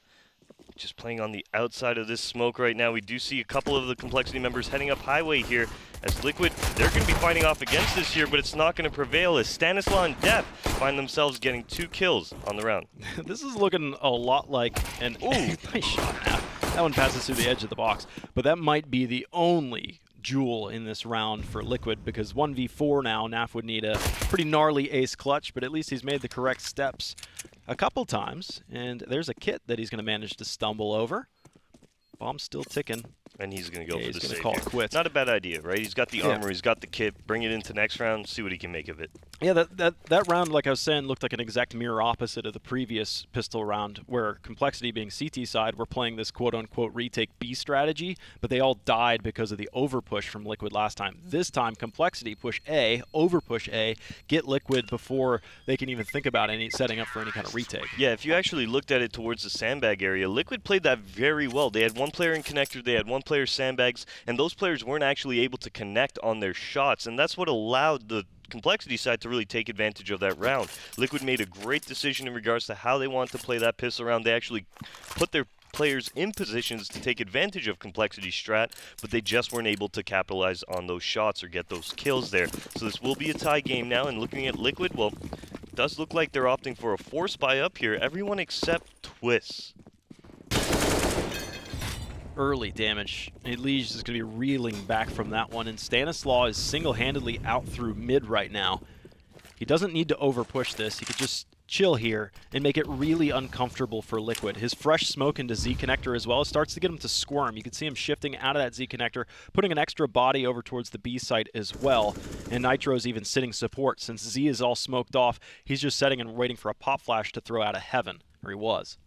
just playing on the outside of this smoke right now. We do see a couple of the Complexity members heading up Highway here as Liquid, they're going to be fighting off against this here, but it's not going to prevail as Stanislaw and Death find themselves getting 2 kills on the round. This is looking a lot like an... Ooh, nice shot now. That one passes through the edge of the box, but that might be the only jewel in this round for Liquid, because 1v4 now, Naf would need a pretty gnarly ace clutch, but at least he's made the correct steps a couple times, and there's a kit that he's going to manage to stumble over. Bomb's still ticking. And he's going to go Yeah, for he's the gonna save call here. it quits. Not a bad idea, right? He's got the Yeah. armor, he's got the kit. Bring it into next round, see what he can make of it. Yeah, that round, like I was saying, looked like an exact mirror opposite of the previous pistol round, where compLexity being CT side, were playing this quote-unquote retake B strategy, but they all died because of the overpush from Liquid last time. This time, compLexity push A, overpush A, get Liquid before they can even think about setting up for any kind of retake. Yeah, if you actually looked at it towards the sandbag area, Liquid played that very well. They had one player in connector, they had one player sandbags, and those players weren't actually able to connect on their shots, and that's what allowed the compLexity side to really take advantage of that round. Liquid made a great decision in regards to how they wanted to play that pistol round. They actually put their players in positions to take advantage of compLexity's strat, but they just weren't able to capitalize on those shots or get those kills there. So this will be a tie game now, and looking at Liquid, well, it does look like they're opting for a force buy up here. Everyone except Twist. Early damage. Elige is going to be reeling back from that one, and Stanislaw is single-handedly out through mid right now. He doesn't need to overpush this. He could just chill here and make it really uncomfortable for Liquid. His fresh smoke into Z connector as well starts to get him to squirm. You can see him shifting out of that Z connector, putting an extra body over towards the B site as well. And Nitro's even sitting support. Since Z is all smoked off, he's just setting and waiting for a pop flash to throw out of heaven, or he was.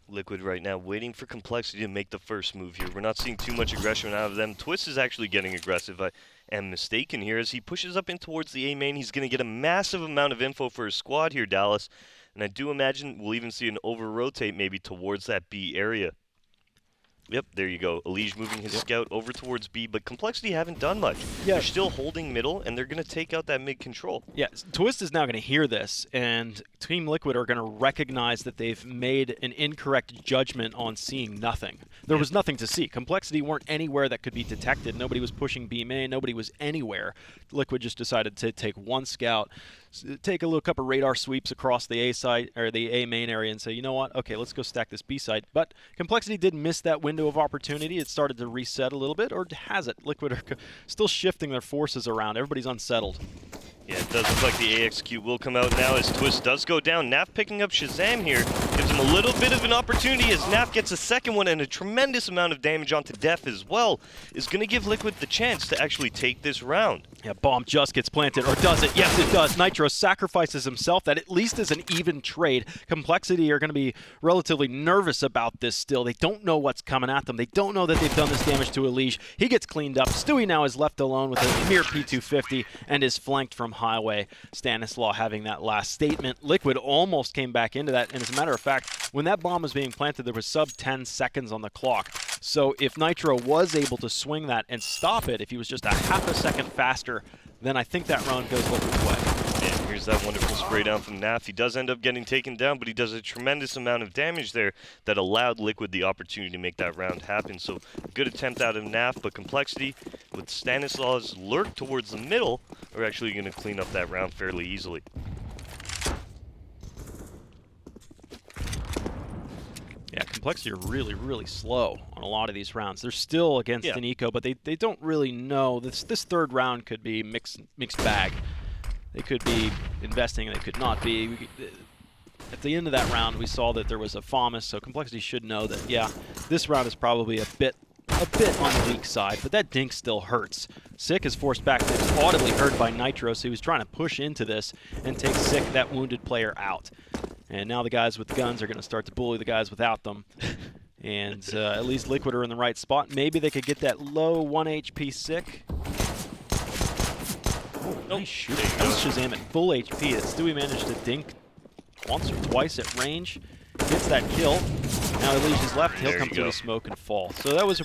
Liquid right now waiting for compLexity to make the first move here. We're not seeing too much aggression out of them. Twist is actually getting aggressive. I am mistaken here as he pushes up in towards the A main. He's going to get a massive amount of info for his squad here, Dallas. And I do imagine we'll even see an over-rotate maybe towards that B area. Yep, there you go. Elige moving his scout over towards B, but compLexity haven't done much. Yeah. They're still holding middle, and they're going to take out that mid control. Yeah, Twist is now going to hear this, and Team Liquid are going to recognize that they've made an incorrect judgment on seeing nothing. There was nothing to see. compLexity weren't anywhere that could be detected. Nobody was pushing B main. Nobody was anywhere. Liquid just decided to take one scout, take a little couple radar sweeps across the A side or the A main area, and say, you know what? Okay, let's go stack this B side. But compLexity did miss that window of opportunity. It started to reset a little bit, or has it? Liquid are still shifting their forces around. Everybody's unsettled. Yeah, it does look like the AXQ will come out now as Twist does go down. Naf picking up Shazam here. Gives him a little bit of an opportunity as Naf gets a second one and a tremendous amount of damage onto Def as well. Is going to give Liquid the chance to actually take this round. Yeah, bomb just gets planted, or does it? Yes, it does. Nitro sacrifices himself. That at least is an even trade. compLexity are going to be relatively nervous about this still. They don't know what's coming at them. They don't know that they've done this damage to Elige. He gets cleaned up. Stewie now is left alone with a mere P250 and is flanked from highway. Stanislaw having that last statement. Liquid almost came back into that, and as a matter of fact, when that bomb was being planted, there was sub 10 seconds on the clock. So if Nitro was able to swing that and stop it, if he was just a half a second faster, then I think that round goes Liquid's way. And here's that wonderful spray down from Naf. He does end up getting taken down, but he does a tremendous amount of damage there that allowed Liquid the opportunity to make that round happen. So good attempt out of Naf, but compLexity with Stanislaw's lurk towards the middle are actually going to clean up that round fairly easily. Yeah, compLexity are really, really slow on a lot of these rounds. They're still against an eco, but they don't really know. This third round could be mixed bag. They could be investing, they could not be. At the end of that round, we saw that there was a FAMAS, so compLexity should know that, yeah, this round is probably a bit on the weak side, but that dink still hurts. Sick is forced back. It's audibly heard by Nitro, so he was trying to push into this and take Sick, that wounded player, out. And now the guys with the guns are going to start to bully the guys without them. And at least Liquid are in the right spot. Maybe they could get that low 1 HP Sick. Oh, nice shooting. Nice Shazam at full HP. Stewie managed to dink once or twice at range. Gets that kill. Now Elige is left. He'll come through the smoke and fall. So that was a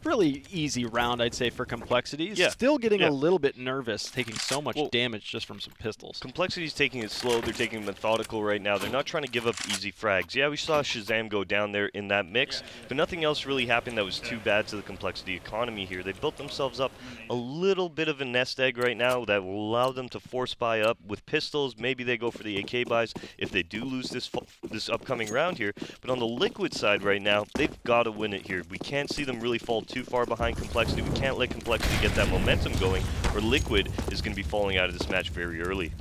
really easy round, I'd say, for compLexity. Yeah. Still getting a little bit nervous, taking so much damage just from some pistols. compLexity's taking it slow. They're taking it methodical right now. They're not trying to give up easy frags. Yeah, we saw Shazam go down there in that mix, but nothing else really happened that was too bad to the compLexity economy here. They built themselves up a little bit of a nest egg right now that will allow them to force buy up with pistols. Maybe they go for the AK buys if they do lose this upcoming round here. But on the Liquid side right now, they've got to win it here. We can't see them really fall too far behind compLexity. We can't let compLexity get that momentum going, or Liquid is going to be falling out of this match very early.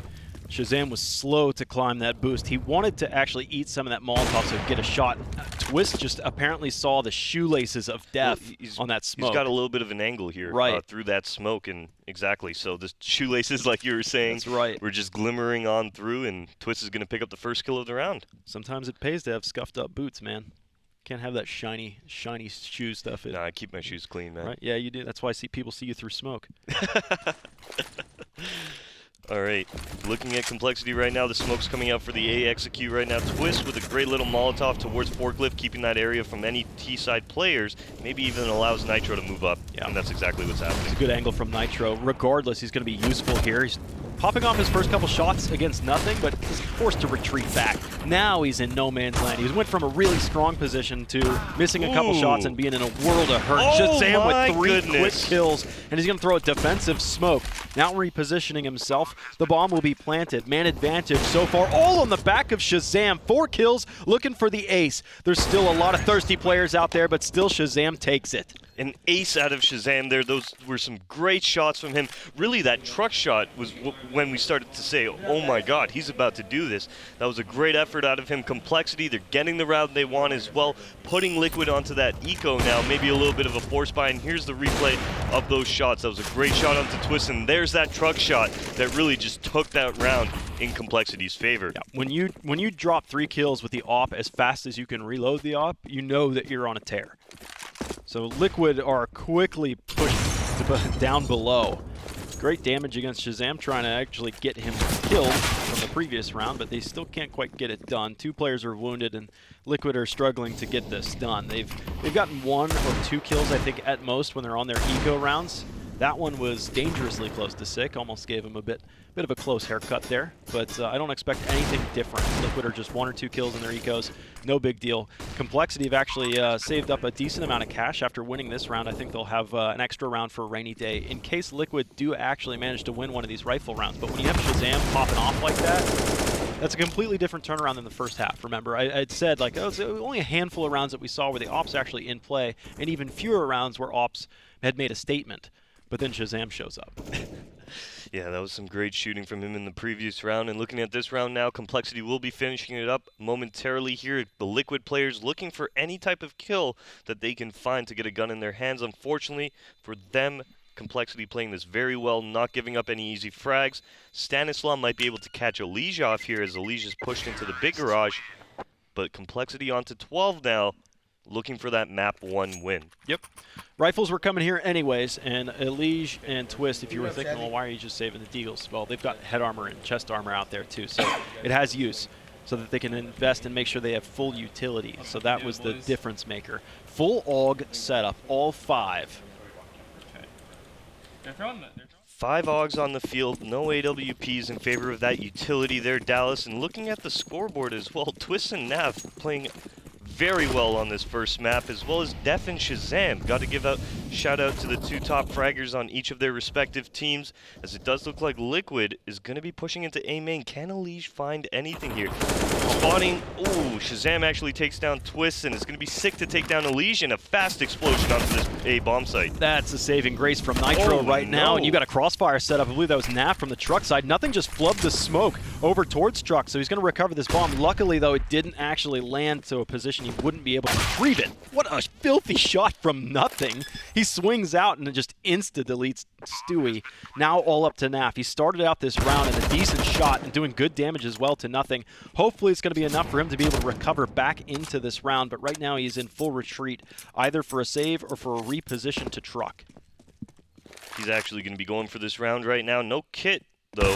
Shazam was slow to climb that boost. He wanted to actually eat some of that Molotov so get a shot. Twist just apparently saw the shoelaces of death on that smoke. He's got a little bit of an angle here through that smoke, and exactly. So the shoelaces, like you were saying, that's right, were just glimmering on through, and Twist is going to pick up the first kill of the round. Sometimes it pays to have scuffed up boots, man. Can't have that shiny shoe stuff. Nah, I keep my shoes clean, man. Right? Yeah, you do. That's why people see you through smoke. All right, looking at compLexity right now, the smoke's coming out for the A execute right now. Twist with a great little Molotov towards Forklift, keeping that area from any T-side players, maybe even allows Nitro to move up, and that's exactly what's happening. It's a good angle from Nitro. Regardless, he's going to be useful here. He's popping off his first couple shots against nothing, but he's forced to retreat back. Now he's in no man's land. He went from a really strong position to missing a couple shots and being in a world of hurt. Shazam with 3 quick kills, and he's going to throw a defensive smoke. Now repositioning himself. The bomb will be planted. Man advantage so far, all on the back of Shazam. 4 kills, looking for the ace. There's still a lot of thirsty players out there, but still Shazam takes it. An ace out of Shazam there. Those were some great shots from him. Really, that truck shot was when we started to say, oh my god, he's about to do this. That was a great effort out of him. compLexity, they're getting the round they want as well. Putting Liquid onto that eco now, maybe a little bit of a force buy, and here's the replay of those shots. That was a great shot onto Twist, and there's that truck shot that really just took that round in compLexity's favor. Yeah. When you drop 3 kills with the AWP as fast as you can reload the AWP, you know that you're on a tear. So Liquid are quickly pushed down below. Great damage against Shazam, trying to actually get him killed from the previous round, but they still can't quite get it done. 2 players are wounded, and Liquid are struggling to get this done. They've gotten 1 or 2 kills, I think, at most when they're on their eco rounds. That one was dangerously close to sick, almost gave him a bit of a close haircut there, but I don't expect anything different. Liquid are just 1 or 2 kills in their ecos, no big deal. compLexity have actually saved up a decent amount of cash after winning this round. I think they'll have an extra round for a rainy day in case Liquid do actually manage to win one of these rifle rounds. But when you have Shazam popping off like that, that's a completely different turnaround than the first half. Remember, I'd said like, oh, it's only a handful of rounds that we saw where the Ops actually in play, and even fewer rounds where Ops had made a statement. But then Shazam shows up. Yeah, that was some great shooting from him in the previous round. And looking at this round now, compLexity will be finishing it up momentarily here. The Liquid players looking for any type of kill that they can find to get a gun in their hands. Unfortunately for them, compLexity playing this very well, not giving up any easy frags. Stanislaw might be able to catch Elige off here as Elige is pushed into the big garage. But compLexity onto 12 now, looking for that map 1 win. Yep. Rifles were coming here anyways, and Elige and Twist, if you were thinking, well, why are you just saving the deagles? Well, they've got head armor and chest armor out there too, so it has use, so that they can invest and make sure they have full utility. So that was the difference maker. Full AUG setup, all 5. Okay. They're throwing 5 AUGs on the field, no AWPs in favor of that utility there, Dallas. And looking at the scoreboard as well, Twist and Nav playing very well on this first map, as well as Def and Shazam. Got to give a shout out to the 2 top fraggers on each of their respective teams, as it does look like Liquid is going to be pushing into A main. Can Elige find anything here? Spotting, ooh, Shazam actually takes down Twist, and it's going to be sick to take down Elige, and a fast explosion onto this A bomb site. That's a saving grace from Nitro now, and you got a crossfire set up. I believe that was Nav from the truck side. Nothing just flubbed the smoke over towards truck, so he's going to recover this bomb. Luckily, though, it didn't actually land to a position he wouldn't be able to retrieve it. What a filthy shot from nothing. He swings out and just insta-deletes Stewie. Now all up to Naf. He started out this round in a decent shot and doing good damage as well to nothing. Hopefully it's going to be enough for him to be able to recover back into this round, but right now he's in full retreat, either for a save or for a reposition to truck. He's actually going to be going for this round right now. No kit, though.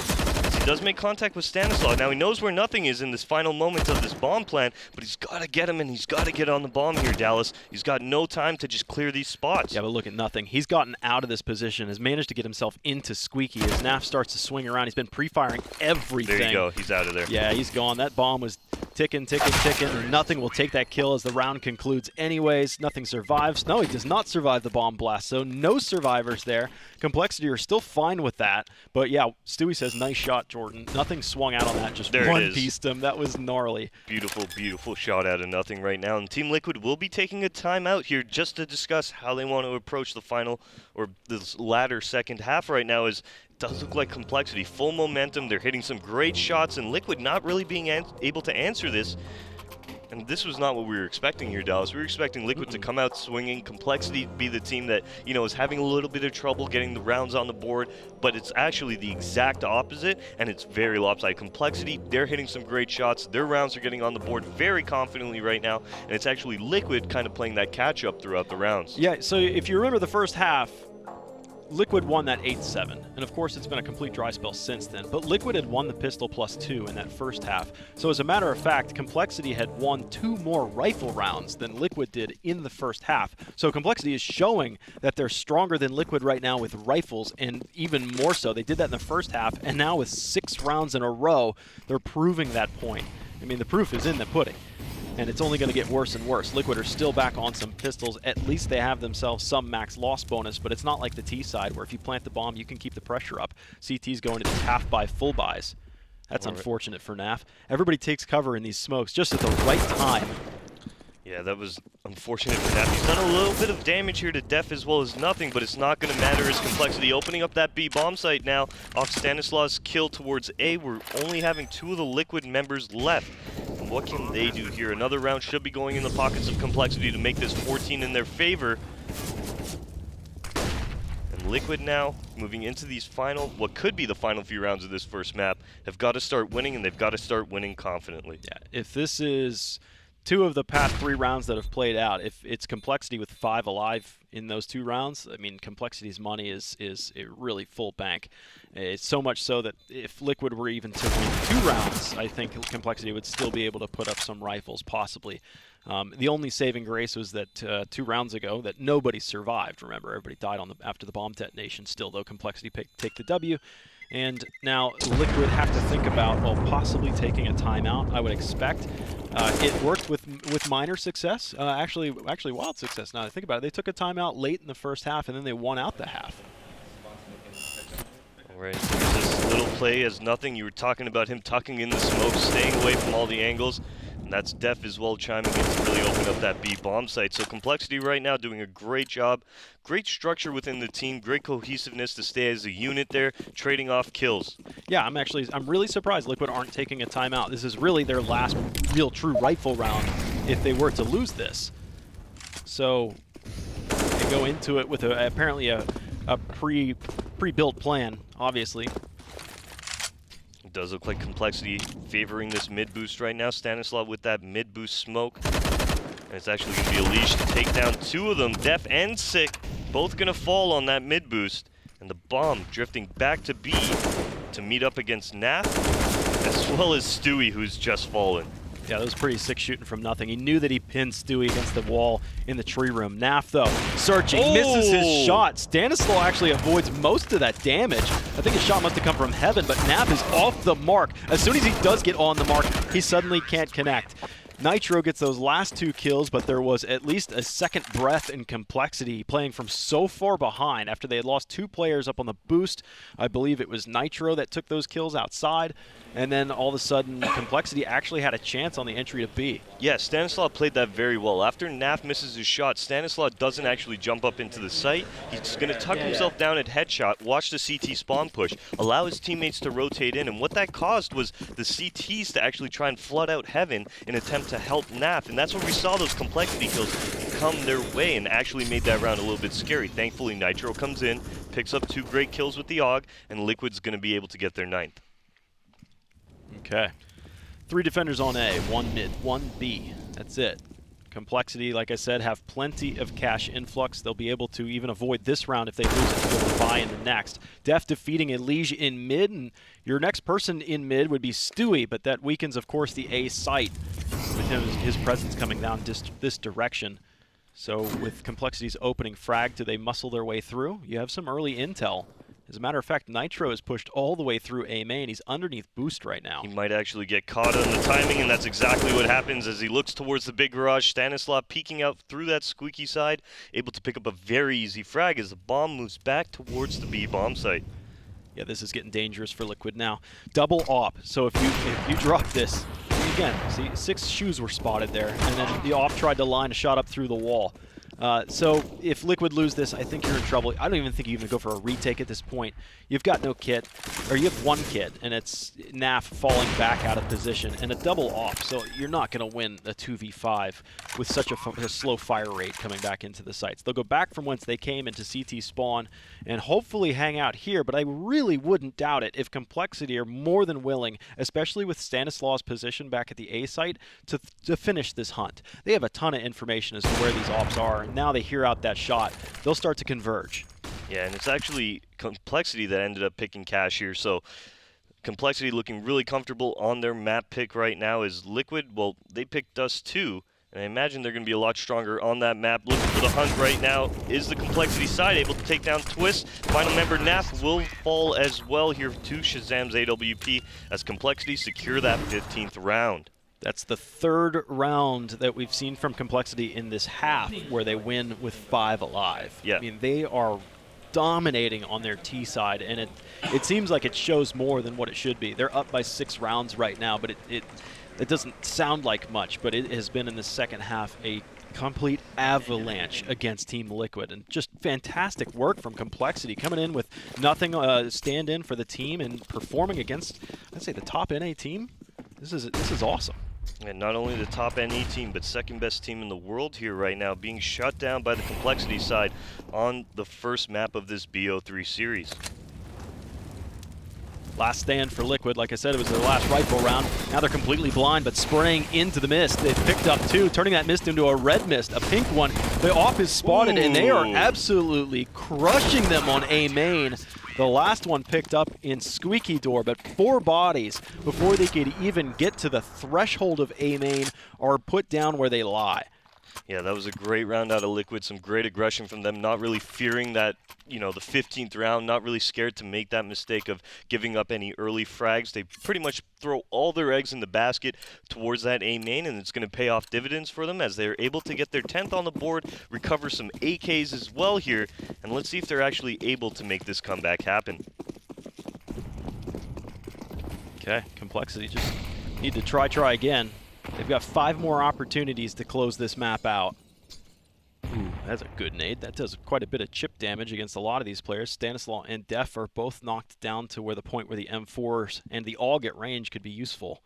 He does make contact with Stanislaw. Now he knows where nothing is in this final moment of this bomb plan, but he's got to get him, and he's got to get on the bomb here, Dallas. He's got no time to just clear these spots. Yeah, but look at nothing. He's gotten out of this position, has managed to get himself into Squeaky. As Naf starts to swing around, he's been pre-firing everything. There you go. He's out of there. Yeah, he's gone. That bomb was ticking, ticking, ticking, and nothing will take that kill as the round concludes anyways. Nothing survives. No, he does not survive the bomb blast, so no survivors there. compLexity are still fine with that, but yeah, Stewie says, nice shot, Jordan. Nothing swung out on that, just one-pieced him. That was gnarly. Beautiful, beautiful shot out of nothing right now. And Team Liquid will be taking a timeout here just to discuss how they want to approach the final, or this latter second half right now, as does look like compLexity. Full momentum, they're hitting some great shots, and Liquid not really being able to answer this. And this was not what we were expecting here, Dallas. We were expecting Liquid to come out swinging, compLexity be the team that, you know, is having a little bit of trouble getting the rounds on the board, but it's actually the exact opposite, and it's very lopsided. compLexity, they're hitting some great shots. Their rounds are getting on the board very confidently right now, and it's actually Liquid kind of playing that catch-up throughout the rounds. Yeah, so if you remember the first half, Liquid won that 8-7, and of course it's been a complete dry spell since then, but Liquid had won the pistol +2 in that first half. So as a matter of fact, compLexity had won 2 more rifle rounds than Liquid did in the first half. So compLexity is showing that they're stronger than Liquid right now with rifles, and even more so. They did that in the first half, and now with 6 rounds in a row, they're proving that point. I mean, the proof is in the pudding. And it's only going to get worse and worse. Liquid are still back on some pistols. At least they have themselves some max loss bonus, but it's not like the T side where if you plant the bomb, you can keep the pressure up. CT's going to half buy, full buys. That's unfortunate for NAF. Everybody takes cover in these smokes just at the right time. Yeah, that was unfortunate for NAF. He's done a little bit of damage here to Def as well as nothing, but it's not going to matter as compLexity opening up that B bomb site now. Off Stanislaus' kill towards A, we're only having 2 of the Liquid members left. And what can they do here? Another round should be going in the pockets of compLexity to make this 14 in their favor. And Liquid now, moving into these final, what could be the final few rounds of this first map, have got to start winning, and they've got to start winning confidently. Yeah, if this is 2 of the past 3 rounds that have played out, if it's compLexity with 5 alive in those 2 rounds, I mean, compLexity's money is a really full bank. It's so much so that if Liquid were even to win 2 rounds, I think compLexity would still be able to put up some rifles, possibly. The only saving grace was that 2 rounds ago that nobody survived. Remember, everybody died after the bomb detonation still, though compLexity take the W. And now Liquid have to think about, well, possibly taking a timeout, I would expect. It worked with minor success, actually wild success now that I think about it. They took a timeout late in the first half, and then they won out the half. All right, this little play as nothing. You were talking about him tucking in the smoke, staying away from all the angles. And that's Def as well chiming in to really open up that B bomb site. So compLexity right now doing a great job. Great structure within the team, great cohesiveness to stay as a unit there, trading off kills. Yeah, I'm really surprised Liquid aren't taking a timeout. This is really their last real true rifle round if they were to lose this. So they go into it with apparently a pre-built plan, obviously. It does look like compLexity favoring this mid boost right now. Stanislaw with that mid boost smoke. And it's actually going to be a leash to take down 2 of them. Def and Sick, both going to fall on that mid boost. And the bomb drifting back to B to meet up against NAF, as well as Stewie, who's just fallen. Yeah, that was pretty sick shooting from nothing. He knew that he pinned Stewie against the wall in the tree room. NAF, though, searching, misses his shot. Stanislaw actually avoids most of that damage. I think his shot must have come from heaven, but NAF is off the mark. As soon as he does get on the mark, he suddenly can't connect. Nitro gets those last 2 kills, but there was at least a second breath in compLexity, playing from so far behind after they had lost 2 players up on the boost. I believe it was Nitro that took those kills outside, and then all of a sudden compLexity actually had a chance on the entry to B. Yeah, Stanislaw played that very well. After NAF misses his shot, Stanislaw doesn't actually jump up into the site. He's going to tuck himself down at headshot, watch the CT spawn push, allow his teammates to rotate in, and what that caused was the CTs to actually try and flood out Heaven in an attempt to help NAF, and that's where we saw those compLexity kills come their way and actually made that round a little bit scary. Thankfully, Nitro comes in, picks up 2 great kills with the AUG, and Liquid's going to be able to get their 9th. Okay. 3 defenders on A, 1 mid, 1 B. That's it. compLexity, like I said, have plenty of cash influx. They'll be able to even avoid this round if they lose it to be able to buy in the next. Def defeating Elige in mid, and your next person in mid would be Stewie, but that weakens, of course, the A site with his presence coming down this direction. So with compLexity's opening frag, do they muscle their way through? You have some early intel. As a matter of fact, Nitro is pushed all the way through A main. He's underneath boost right now. He might actually get caught on the timing, and that's exactly what happens as he looks towards the big garage. Stanislaw peeking out through that squeaky side, able to pick up a very easy frag as the bomb moves back towards the B bomb site. Yeah, this is getting dangerous for Liquid now. Double op. So if you drop this, again, see, 6 shoes were spotted there, and then the op tried to line a shot up through the wall. So if Liquid lose this, I think you're in trouble. I don't even think you even go for a retake at this point. You've got no kit, or you have one kit, and it's NAF falling back out of position, and a double off, so you're not going to win a 2v5 with such a slow fire rate coming back into the sites. They'll go back from whence they came into CT spawn and hopefully hang out here, but I really wouldn't doubt it if compLexity are more than willing, especially with Stanislaus' position back at the A site, to finish this hunt. They have a ton of information as to where these ops are, and now they hear out that shot. They'll start to converge. Yeah, and it's actually compLexity that ended up picking cash here, so compLexity looking really comfortable on their map pick right now. Is Liquid, well, they picked us too, and I imagine they're going to be a lot stronger on that map. Looking for the hunt right now. Is the compLexity side able to take down Twist? Final member NAF will fall as well here to Shazam's AWP as compLexity secure that 15th round. That's the third round that we've seen from compLexity in this half where they win with 5 alive. Yeah. I mean, they are dominating on their T side, and it seems like it shows more than what it should be. They're up by 6 rounds right now, but it doesn't sound like much, but it has been in the second half a complete avalanche against Team Liquid, and just fantastic work from compLexity coming in with nothing stand in for the team and performing against, I'd say, the top NA team. This is awesome. And not only the top NE team, but second best team in the world here right now, being shut down by the compLexity side on the first map of this BO3 series. Last stand for Liquid. Like I said, it was their last rifle round. Now they're completely blind, but spraying into the mist. They've picked up 2, turning that mist into a red mist, a pink one. The off is spotted, and they are absolutely crushing them on A main. The last one picked up in Squeaky Door, but 4 bodies before they could even get to the threshold of A main are put down where they lie. Yeah, that was a great round out of Liquid. Some great aggression from them, not really fearing that, you know, the 15th round, not really scared to make that mistake of giving up any early frags. They pretty much throw all their eggs in the basket towards that A main, and it's going to pay off dividends for them as they're able to get their 10th on the board, recover some AKs as well here, and let's see if they're actually able to make this comeback happen. Okay, compLexity just need to try again. They've got 5 more opportunities to close this map out. Ooh, that's a good nade. That does quite a bit of chip damage against a lot of these players. Stanislaus and Def are both knocked down to where the point where the M4s and the all get range could be useful.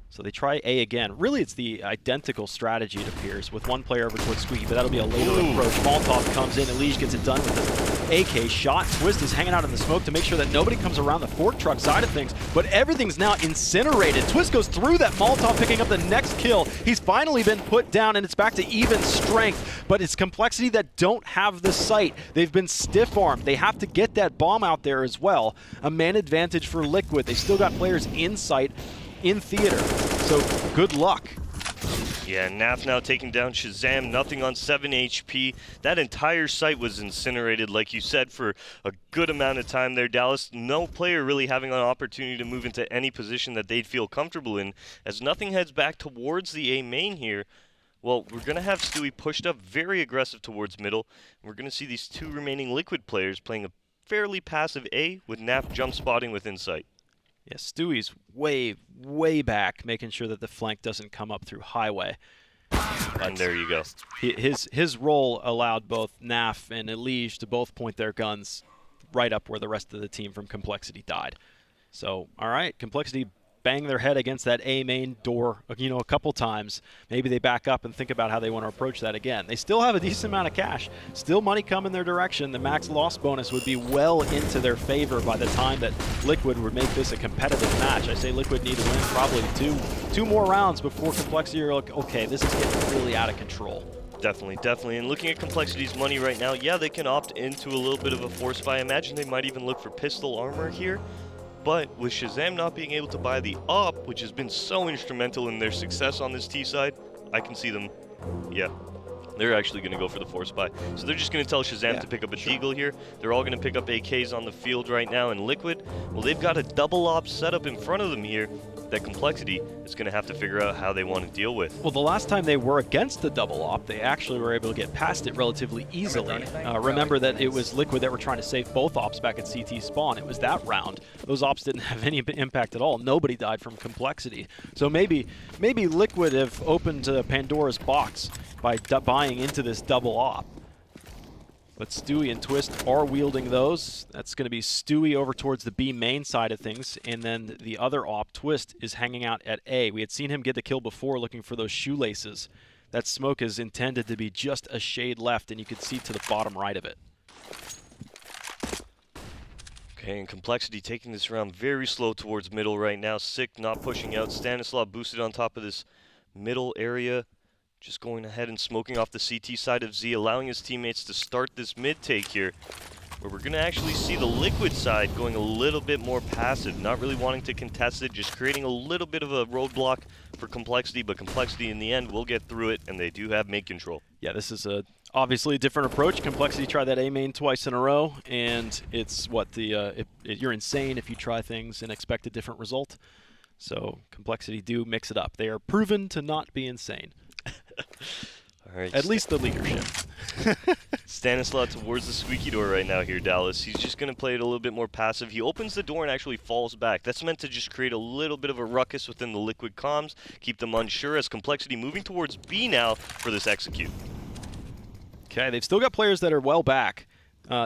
So they try A again. Really, it's the identical strategy, it appears, with one player over towards Squeaky, but that'll be a later approach. Molotov comes in, Elige gets it done with an AK shot. Twist is hanging out in the smoke to make sure that nobody comes around the fork truck side of things, but everything's now incinerated. Twist goes through that Molotov, picking up the next kill. He's finally been put down, and it's back to even strength, but it's compLexity that don't have the sight. They've been stiff-armed. They have to get that bomb out there as well. A man advantage for Liquid. They still got players in sight, in theater, so good luck. Yeah, NAF now taking down Shazam, nothing on 7 HP. That entire site was incinerated, like you said, for a good amount of time there, Dallas. No player really having an opportunity to move into any position that they'd feel comfortable in, as nothing heads back towards the A main here. Well, we're going to have Stewie pushed up very aggressive towards middle. We're going to see these 2 remaining Liquid players playing a fairly passive A with NAF jump spotting within sight. Yeah, Stewie's way back, making sure that the flank doesn't come up through highway. And there you go. His role allowed both NAF and Elige to both point their guns right up where the rest of the team from compLexity died. So, all right, compLexity bang their head against that A main door, you know, a couple times. Maybe they back up and think about how they want to approach that again. They still have a decent amount of cash. Still money coming their direction. The max loss bonus would be well into their favor by the time that Liquid would make this a competitive match. I say Liquid need to win probably two more rounds before compLexity are like, okay, this is getting really out of control. Definitely. And looking at compLexity's money right now, yeah, they can opt into a little bit of a force buy. I imagine they might even look for pistol armor here. But with Shazam not being able to buy the AWP, which has been so instrumental in their success on this T side, I can see them, yeah, they're actually going to go for the force buy. So they're just going to tell Shazam to pick up a Deagle here. They're all going to pick up AKs on the field right now. And Liquid, well, they've got a double op setup in front of them here that compLexity is going to have to figure out how they want to deal with. Well, the last time they were against the double op, they actually were able to get past it relatively easily. Remember that it was Liquid that were trying to save both ops back at CT spawn. It was that round. Those ops didn't have any impact at all. Nobody died from compLexity. So maybe Liquid have opened Pandora's box by buying into this double op. But Stewie and Twist are wielding those. That's going to be Stewie over towards the B main side of things, and then the other op, Twist, is hanging out at A. We had seen him get the kill before looking for those shoelaces. That smoke is intended to be just a shade left, and you can see to the bottom right of it. Okay, and compLexity taking this round very slow towards middle right now. Sick not pushing out. Stanislav boosted on top of this middle area. Just going ahead and smoking off the CT side of Z, allowing his teammates to start this mid take here, where we're going to actually see the Liquid side going a little bit more passive, not really wanting to contest it, just creating a little bit of a roadblock for compLexity, but compLexity in the end will get through it, and they do have mid control. Yeah, this is obviously a different approach. compLexity tried that A main twice in a row, and it's what you're insane if you try things and expect a different result. So compLexity do mix it up. They are proven to not be insane. All right, At least the leadership. Stanislav towards the squeaky door right now here, Dallas. He's just going to play it a little bit more passive. He opens the door and actually falls back. That's meant to just create a little bit of a ruckus within the Liquid comms, keep them unsure as compLexity moving towards B now for this execute. Okay, they've still got players that are well back.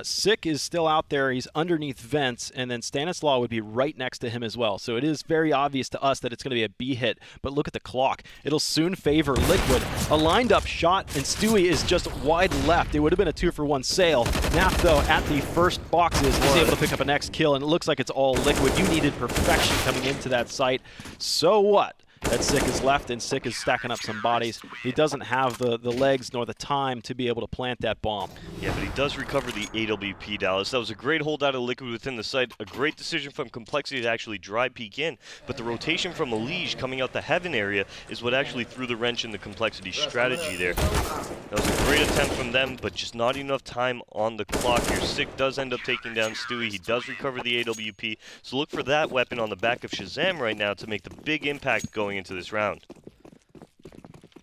Sick is still out there. He's underneath vents, and then Stanislaw would be right next to him as well. So it is very obvious to us that it's going to be a B hit, but look at the clock. It'll soon favor Liquid. A lined-up shot, and Stewie is just wide left. It would have been a 2-for-1 sale. Nap, though, at the first boxes, is able to pick up a next kill, and it looks like it's all Liquid. You needed perfection coming into that site. So what? That Sick is left, and Sick is stacking up some bodies. He doesn't have the legs nor the time to be able to plant that bomb. Yeah, but he does recover the AWP, Dallas. That was a great hold out of Liquid within the site. A great decision from compLexity to actually dry peek in. But the rotation from Elige coming out the Heaven area is what actually threw the wrench in the compLexity strategy there. That was a great attempt from them, but just not enough time on the clock here. Sick does end up taking down Stewie. He does recover the AWP. So look for that weapon on the back of Shazam right now to make the big impact going into this round.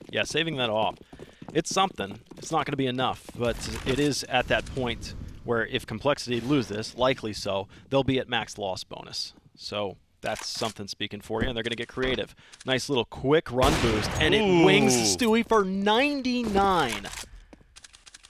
Yeah, saving that off. It's something. It's not going to be enough, but it is at that point where if compLexity lose this, likely so, they'll be at max loss bonus. So that's something speaking for you, and they're going to get creative. Nice little quick run boost, and it wings Stewie for 99.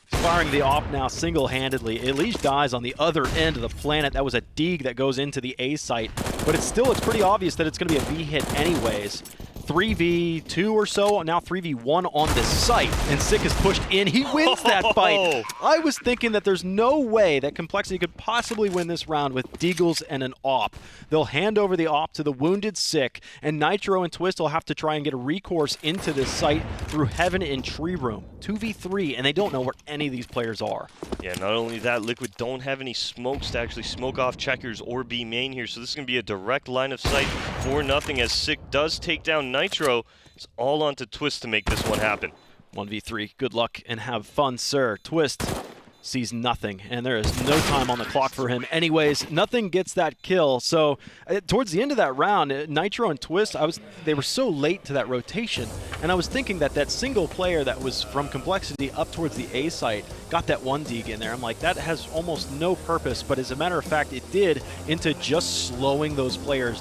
Firing the op now single-handedly. Elige dies on the other end of the planet. That was a dig that goes into the A site, but it's pretty obvious that it's going to be a B hit anyways. 3v2 or so, now 3v1 on this site, and Sick is pushed in. He wins that fight. I was thinking that there's no way that compLexity could possibly win this round with Deagles and an op. They'll hand over the op to the wounded Sick, and Nitro and Twist will have to try and get a recourse into this site through Heaven and Tree Room. 2v3, and they don't know where any of these players are. Yeah, not only that, Liquid don't have any smokes to actually smoke off Checkers or B main here, so this is going to be a direct line of sight for nothing as Sick does take down Nitro. It's all on to Twist to make this one happen. 1v3, good luck and have fun, sir. Twist sees nothing, and there is no time on the clock for him. Anyways, nothing gets that kill. So towards the end of that round, Nitro and Twist, they were so late to that rotation, and I was thinking that single player that was from compLexity up towards the A site got that one dig in there. I'm like, that has almost no purpose, but as a matter of fact, it did, into just slowing those players